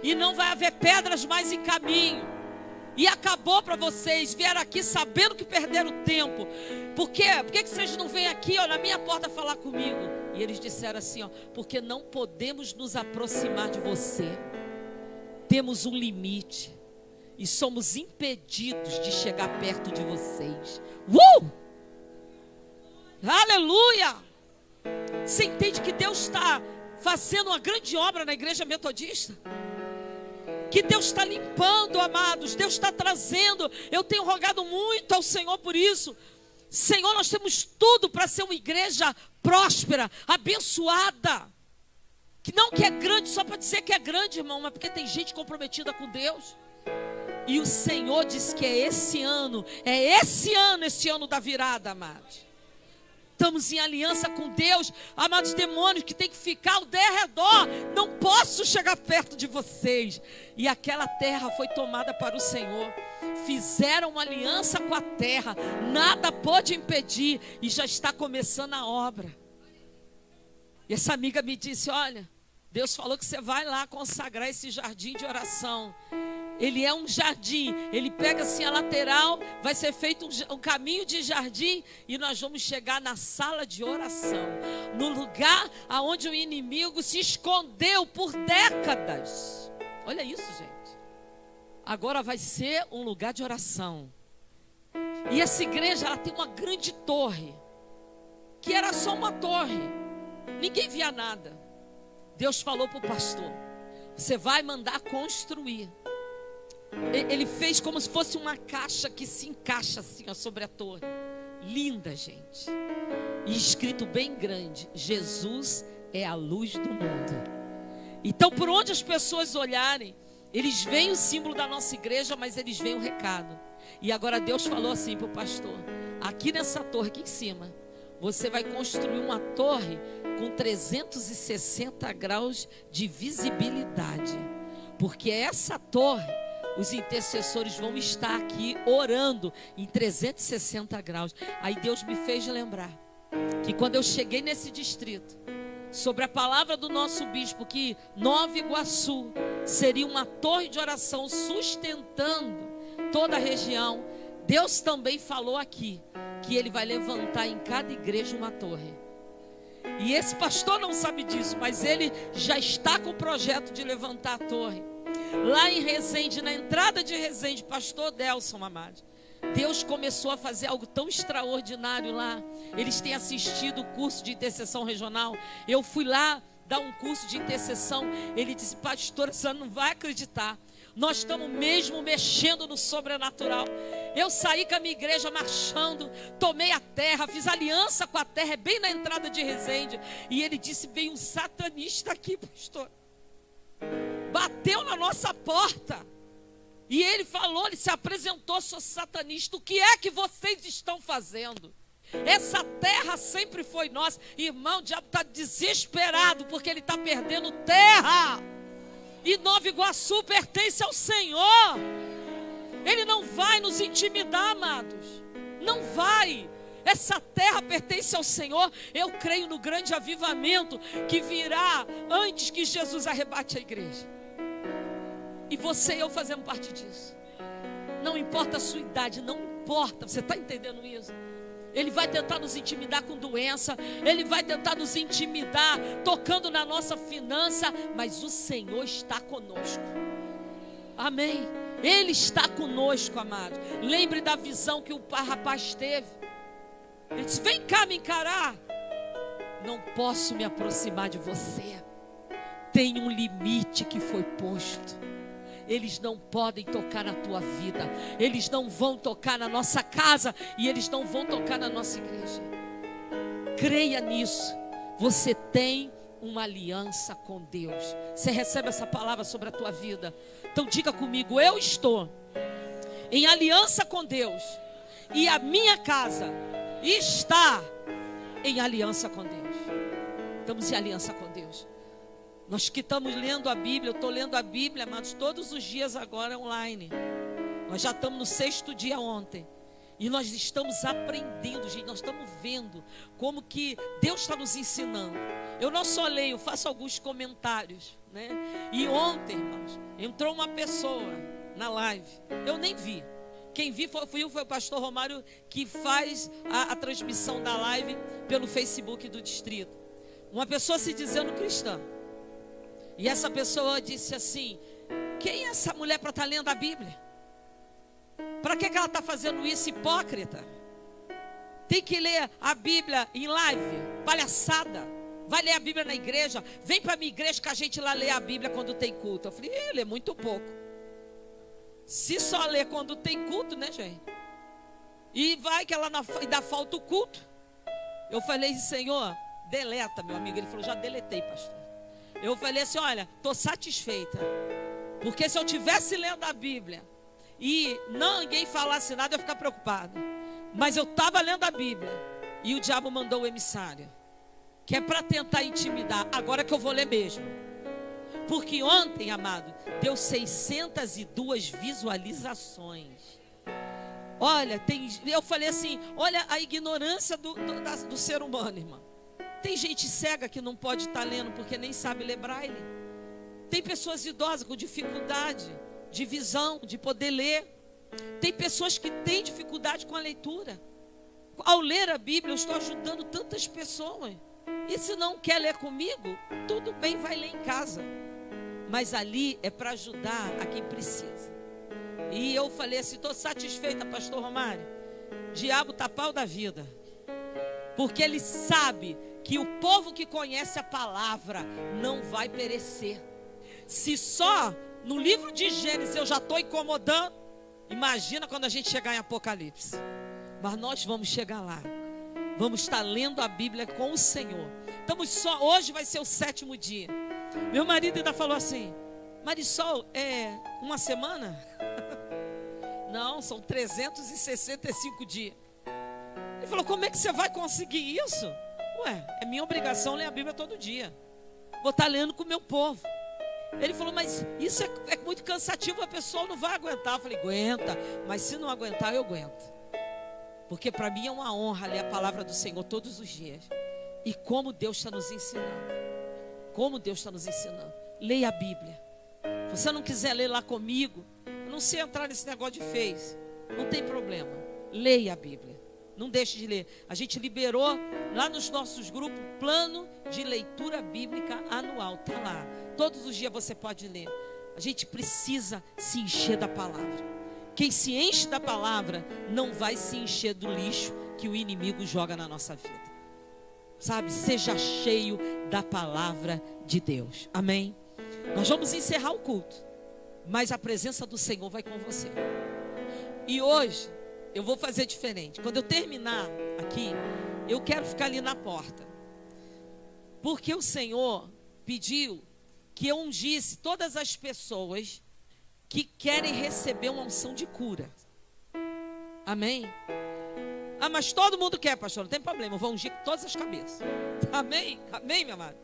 E não vai haver pedras mais em caminho. E acabou para vocês, vieram aqui sabendo que perderam tempo. Por quê? Por que vocês não vêm aqui, ó, na minha porta falar comigo? E eles disseram assim, ó, porque não podemos nos aproximar de você. Temos um limite. E somos impedidos de chegar perto de vocês. Aleluia! Você entende que Deus está fazendo uma grande obra na igreja metodista? Que Deus está limpando, amados. Deus está trazendo. Eu tenho rogado muito ao Senhor por isso. Senhor, nós temos tudo para ser uma igreja próspera, abençoada. Que não que é grande só para dizer que é grande, irmão, mas porque tem gente comprometida com Deus. E o Senhor diz que é esse ano esse ano da virada, amados. Estamos em aliança com Deus, amados, demônios que tem que ficar ao derredor. Não posso chegar perto de vocês. E aquela terra foi tomada para o Senhor. Fizeram uma aliança com a terra, nada pôde impedir, e já está começando a obra. E essa amiga me disse, olha, Deus falou que você vai lá consagrar esse jardim de oração. Ele é um jardim, ele pega assim a lateral, vai ser feito um caminho de jardim e nós vamos chegar na sala de oração, no lugar aonde o inimigo se escondeu por décadas. Olha isso, gente. Agora vai ser um lugar de oração. E essa igreja, ela tem uma grande torre, que era só uma torre, ninguém via nada. Deus falou para o pastor, você vai mandar construir. Ele fez como se fosse uma caixa que se encaixa assim, ó, sobre a torre. Linda, gente. E escrito bem grande, Jesus é a luz do mundo. Então por onde as pessoas olharem, eles veem o símbolo da nossa igreja, mas eles veem o recado. E agora Deus falou assim para o pastor, aqui nessa torre aqui em cima, você vai construir uma torre com 360 graus de visibilidade. Porque essa torre, os intercessores vão estar aqui orando em 360 graus. Aí Deus me fez lembrar que quando eu cheguei nesse distrito, sobre a palavra do nosso bispo, que Nova Iguaçu seria uma torre de oração sustentando toda a região, Deus também falou aqui que Ele vai levantar em cada igreja uma torre. E esse pastor não sabe disso, mas ele já está com o projeto de levantar a torre. Lá em Resende, na entrada de Resende, pastor Delson, amado, Deus começou a fazer algo tão extraordinário lá. Eles têm assistido o curso de intercessão regional. Eu fui lá dar um curso de intercessão. Ele disse: pastora, você não vai acreditar, nós estamos mesmo mexendo no sobrenatural. Eu saí com a minha igreja marchando, tomei a terra, fiz aliança com a terra, é bem na entrada de Resende. E ele disse: veio um satanista aqui, pastor, bateu na nossa porta. E ele falou, ele se apresentou: sou satanista, o que é que vocês estão fazendo? Essa terra sempre foi nossa. Irmão, o diabo está desesperado porque ele está perdendo terra. E Nova Iguaçu pertence ao Senhor. Ele não vai nos intimidar, amados. Não vai. Essa terra pertence ao Senhor. Eu creio no grande avivamento que virá antes que Jesus arrebate a igreja. E você e eu fazemos parte disso. Não importa a sua idade, não importa. Você está entendendo isso? Ele vai tentar nos intimidar com doença, ele vai tentar nos intimidar tocando na nossa finança, mas o Senhor está conosco. Amém? Ele está conosco, amado. Lembre da visão que o rapaz teve. Ele disse: vem cá me encarar. Não posso me aproximar de você. Tem um limite que foi posto. Eles não podem tocar na tua vida, eles não vão tocar na nossa casa, e eles não vão tocar na nossa igreja. Creia nisso. Você tem uma aliança com Deus. Você recebe essa palavra sobre a tua vida. Então diga comigo: eu estou em aliança com Deus, e a minha casa está em aliança com Deus. Estamos em aliança com Deus. Nós que estamos lendo a Bíblia, eu estou lendo a Bíblia, amados, todos os dias agora online. Nós já estamos no 6º dia ontem. E nós estamos aprendendo, gente, nós estamos vendo como que Deus está nos ensinando. Eu não só leio, faço alguns comentários, né? E ontem, irmãos, entrou uma pessoa na live, eu nem vi. Quem vi foi o pastor Romário, que faz a transmissão da live pelo Facebook do distrito. Uma pessoa se dizendo cristã. E essa pessoa disse assim: quem é essa mulher para estar lendo a Bíblia? Para que ela está fazendo isso, hipócrita? Tem que ler a Bíblia em live, palhaçada. Vai ler a Bíblia na igreja. Vem para a minha igreja que a gente lá lê a Bíblia quando tem culto. Eu falei: lê muito pouco. Se só lê quando tem culto, né, gente? E vai que ela ainda falta o culto. Eu falei: Senhor, deleta, meu amigo. Ele falou: já deletei, pastor. Eu falei assim: olha, estou satisfeita, porque se eu tivesse lendo a Bíblia e ninguém falasse nada, eu ia ficar preocupado. Mas eu estava lendo a Bíblia e o diabo mandou o emissário, que é para tentar intimidar. Agora que eu vou ler mesmo, porque ontem, amado, deu 602 visualizações. Olha, eu falei assim: olha a ignorância do ser humano, irmão. Tem gente cega que não pode estar lendo porque nem sabe ler braille. Tem pessoas idosas com dificuldade de visão, de poder ler. Tem pessoas que têm dificuldade com a leitura. Ao ler a Bíblia, eu estou ajudando tantas pessoas. E se não quer ler comigo, tudo bem, vai ler em casa. Mas ali é para ajudar a quem precisa. E eu falei assim: estou satisfeita, pastor Romário. Diabo tá pau da vida. Porque ele sabe que o povo que conhece a palavra não vai perecer. Se só no livro de Gênesis eu já estou incomodando, imagina quando a gente chegar em Apocalipse. Mas nós vamos chegar lá. Vamos estar lendo a Bíblia com o Senhor. Hoje vai ser o 7º dia. Meu marido ainda falou assim: Marisol, é uma semana? Não, são 365 dias. Ele falou: como é que você vai conseguir isso? Ué, é minha obrigação ler a Bíblia todo dia. Vou estar lendo com o meu povo. Ele falou: mas isso é muito cansativo, a pessoa não vai aguentar. Eu falei: aguenta, mas se não aguentar, eu aguento. Porque para mim é uma honra ler a palavra do Senhor todos os dias. E como Deus está nos ensinando. Como Deus está nos ensinando. Leia a Bíblia. Se você não quiser ler lá comigo, eu não sei entrar nesse negócio de Face, não tem problema. Leia a Bíblia. Não deixe de ler. A gente liberou lá nos nossos grupos plano de leitura bíblica anual. Está lá. Todos os dias você pode ler. A gente precisa se encher da palavra. Quem se enche da palavra não vai se encher do lixo que o inimigo joga na nossa vida. Sabe, seja cheio da palavra de Deus. Amém? Nós vamos encerrar o culto, mas a presença do Senhor vai com você. E hoje eu vou fazer diferente. Quando eu terminar aqui, eu quero ficar ali na porta, porque o Senhor pediu que eu ungisse todas as pessoas que querem receber uma unção de cura. Amém? Ah, mas todo mundo quer, pastor, não tem problema, eu vou ungir todas as cabeças. Amém? Amém, meu amado?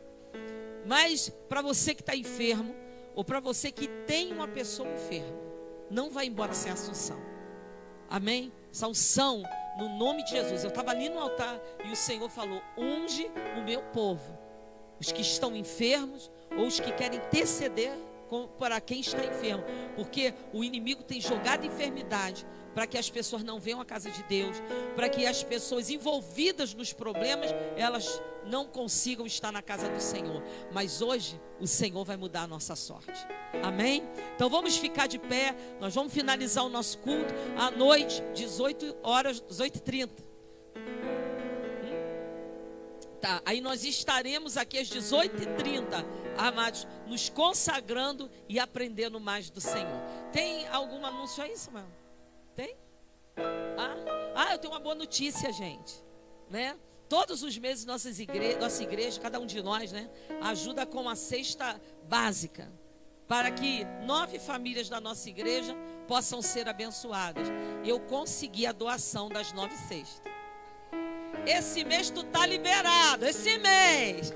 Mas para você que está enfermo, ou para você que tem uma pessoa enferma, não vai embora sem a unção. Amém? Essa unção, no nome de Jesus. Eu estava ali no altar e o Senhor falou: unge o meu povo, os que estão enfermos ou os que querem interceder para quem está enfermo, porque o inimigo tem jogado enfermidade para que as pessoas não venham à casa de Deus, para que as pessoas envolvidas nos problemas, elas não consigam estar na casa do Senhor. Mas hoje o Senhor vai mudar a nossa sorte. Amém? Então vamos ficar de pé. Nós vamos finalizar o nosso culto à noite, 18 horas, 18h30. Tá, aí nós estaremos aqui às 18h30, amados, nos consagrando e aprendendo mais do Senhor. Tem algum anúncio aí, Samuel? Tem? Eu tenho uma boa notícia, gente, né? Todos os meses nossa igreja, cada um de nós, né, ajuda com a cesta básica, para que 9 famílias da nossa igreja possam ser abençoadas. Eu consegui a doação das 9 cestas. Esse mês tu tá liberado, esse mês.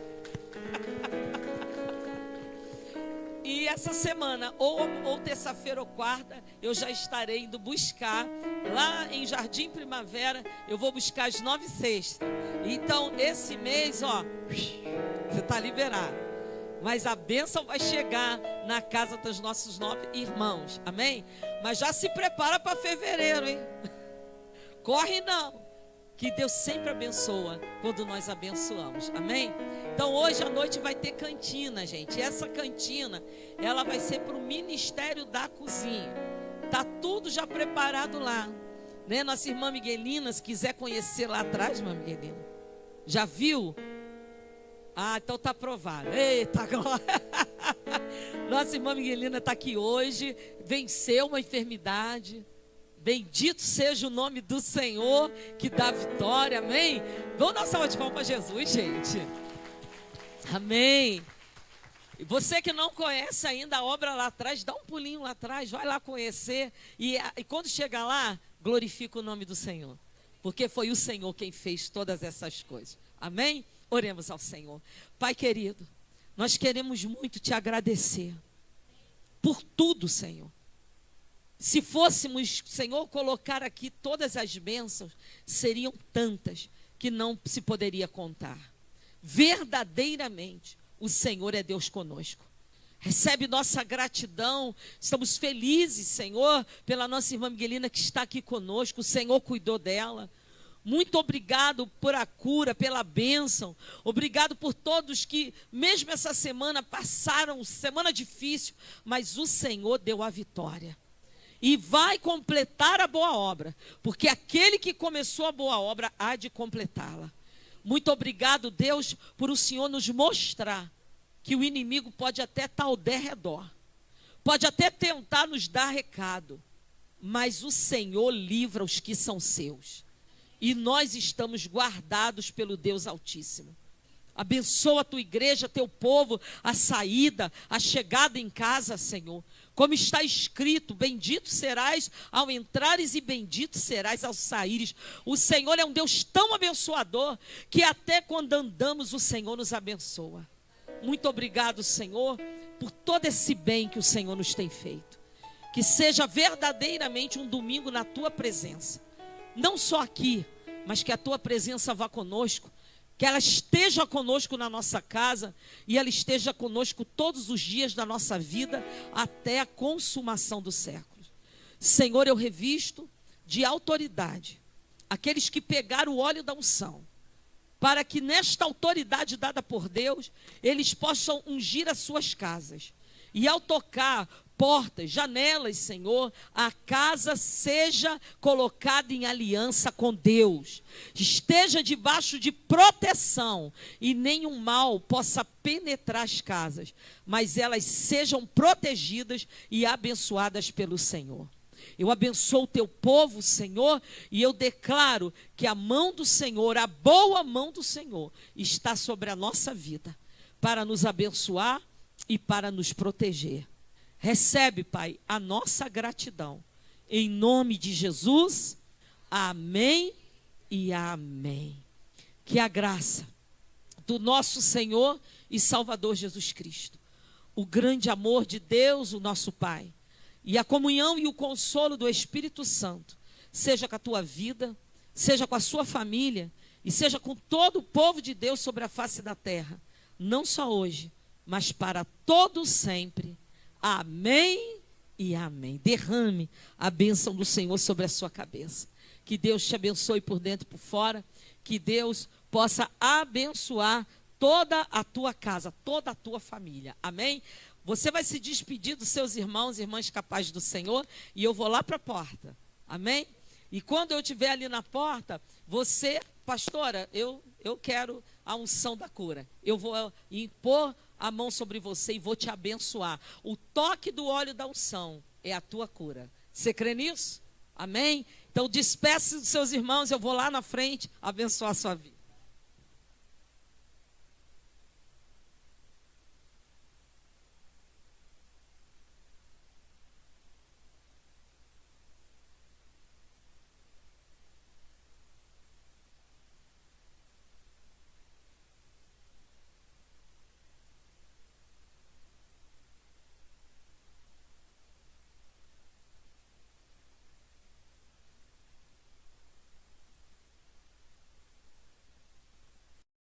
E essa semana, ou terça-feira ou quarta, eu já estarei indo buscar, lá em Jardim Primavera, eu vou buscar as 9 cestas. Então, esse mês, ó, você está liberado. Mas a bênção vai chegar na casa dos nossos 9 irmãos, amém? Mas já se prepara para fevereiro, hein? Corre não, que Deus sempre abençoa quando nós abençoamos, amém? Então hoje à noite vai ter cantina, gente. E essa cantina, ela vai ser para o Ministério da Cozinha. Tá tudo já preparado lá, né? Nossa irmã Miguelina, se quiser conhecer lá atrás, irmã Miguelina, já viu? Então tá aprovado. Eita glória! Nossa irmã Miguelina está aqui hoje, venceu uma enfermidade. Bendito seja o nome do Senhor que dá vitória, amém? Vamos dar uma salva de palmas para Jesus, gente. Amém. E você que não conhece ainda a obra lá atrás, dá um pulinho lá atrás, vai lá conhecer. E quando chegar lá, glorifica o nome do Senhor, porque foi o Senhor quem fez todas essas coisas. Amém? Oremos ao Senhor. Pai querido, nós queremos muito te agradecer por tudo, Senhor. Se fôssemos, Senhor, colocar aqui todas as bênçãos, seriam tantas que não se poderia contar. Verdadeiramente, o Senhor é Deus conosco. Recebe nossa gratidão. Estamos felizes, Senhor, pela nossa irmã Miguelina que está aqui conosco. O Senhor cuidou dela. Muito obrigado por a cura, pela bênção. Obrigado por todos que, mesmo essa semana, passaram semana difícil, mas o Senhor deu a vitória. E vai completar a boa obra, porque aquele que começou a boa obra há de completá-la. Muito obrigado, Deus, por o Senhor nos mostrar que o inimigo pode até estar ao derredor, pode até tentar nos dar recado, mas o Senhor livra os que são seus. E nós estamos guardados pelo Deus Altíssimo. Abençoa a tua igreja, teu povo, a saída, a chegada em casa, Senhor. Como está escrito, bendito serás ao entrares e bendito serás ao saíres. O Senhor é um Deus tão abençoador que até quando andamos o Senhor nos abençoa. Muito obrigado, Senhor, por todo esse bem que o Senhor nos tem feito. Que seja verdadeiramente um domingo na tua presença. Não só aqui, mas que a tua presença vá conosco. Que ela esteja conosco na nossa casa e ela esteja conosco todos os dias da nossa vida até a consumação dos séculos. Senhor, eu revisto de autoridade aqueles que pegaram o óleo da unção, para que nesta autoridade dada por Deus, eles possam ungir as suas casas. E ao tocar, portas, janelas, Senhor, a casa seja colocada em aliança com Deus, esteja debaixo de proteção e nenhum mal possa penetrar as casas, mas elas sejam protegidas e abençoadas pelo Senhor. Eu abençoo o teu povo, Senhor, e eu declaro que a mão do Senhor, a boa mão do Senhor, está sobre a nossa vida, para nos abençoar e para nos proteger. Recebe, Pai, a nossa gratidão. Em nome de Jesus, amém e amém. Que a graça do nosso Senhor e Salvador Jesus Cristo, o grande amor de Deus, o nosso Pai, e a comunhão e o consolo do Espírito Santo, seja com a tua vida, seja com a sua família, e seja com todo o povo de Deus sobre a face da terra, não só hoje, mas para todo sempre. Amém e amém. Derrame a bênção do Senhor sobre a sua cabeça. Que Deus te abençoe por dentro e por fora. Que Deus possa abençoar toda a tua casa, toda a tua família. Amém? Você vai se despedir dos seus irmãos e irmãs capazes do Senhor, e eu vou lá para a porta. Amém? E quando eu estiver ali na porta, você, pastora, eu quero a unção da cura. Eu vou impor a mão sobre você e vou te abençoar. O toque do óleo da unção é a tua cura. Você crê nisso? Amém? Então despeça dos seus irmãos, eu vou lá na frente abençoar a sua vida.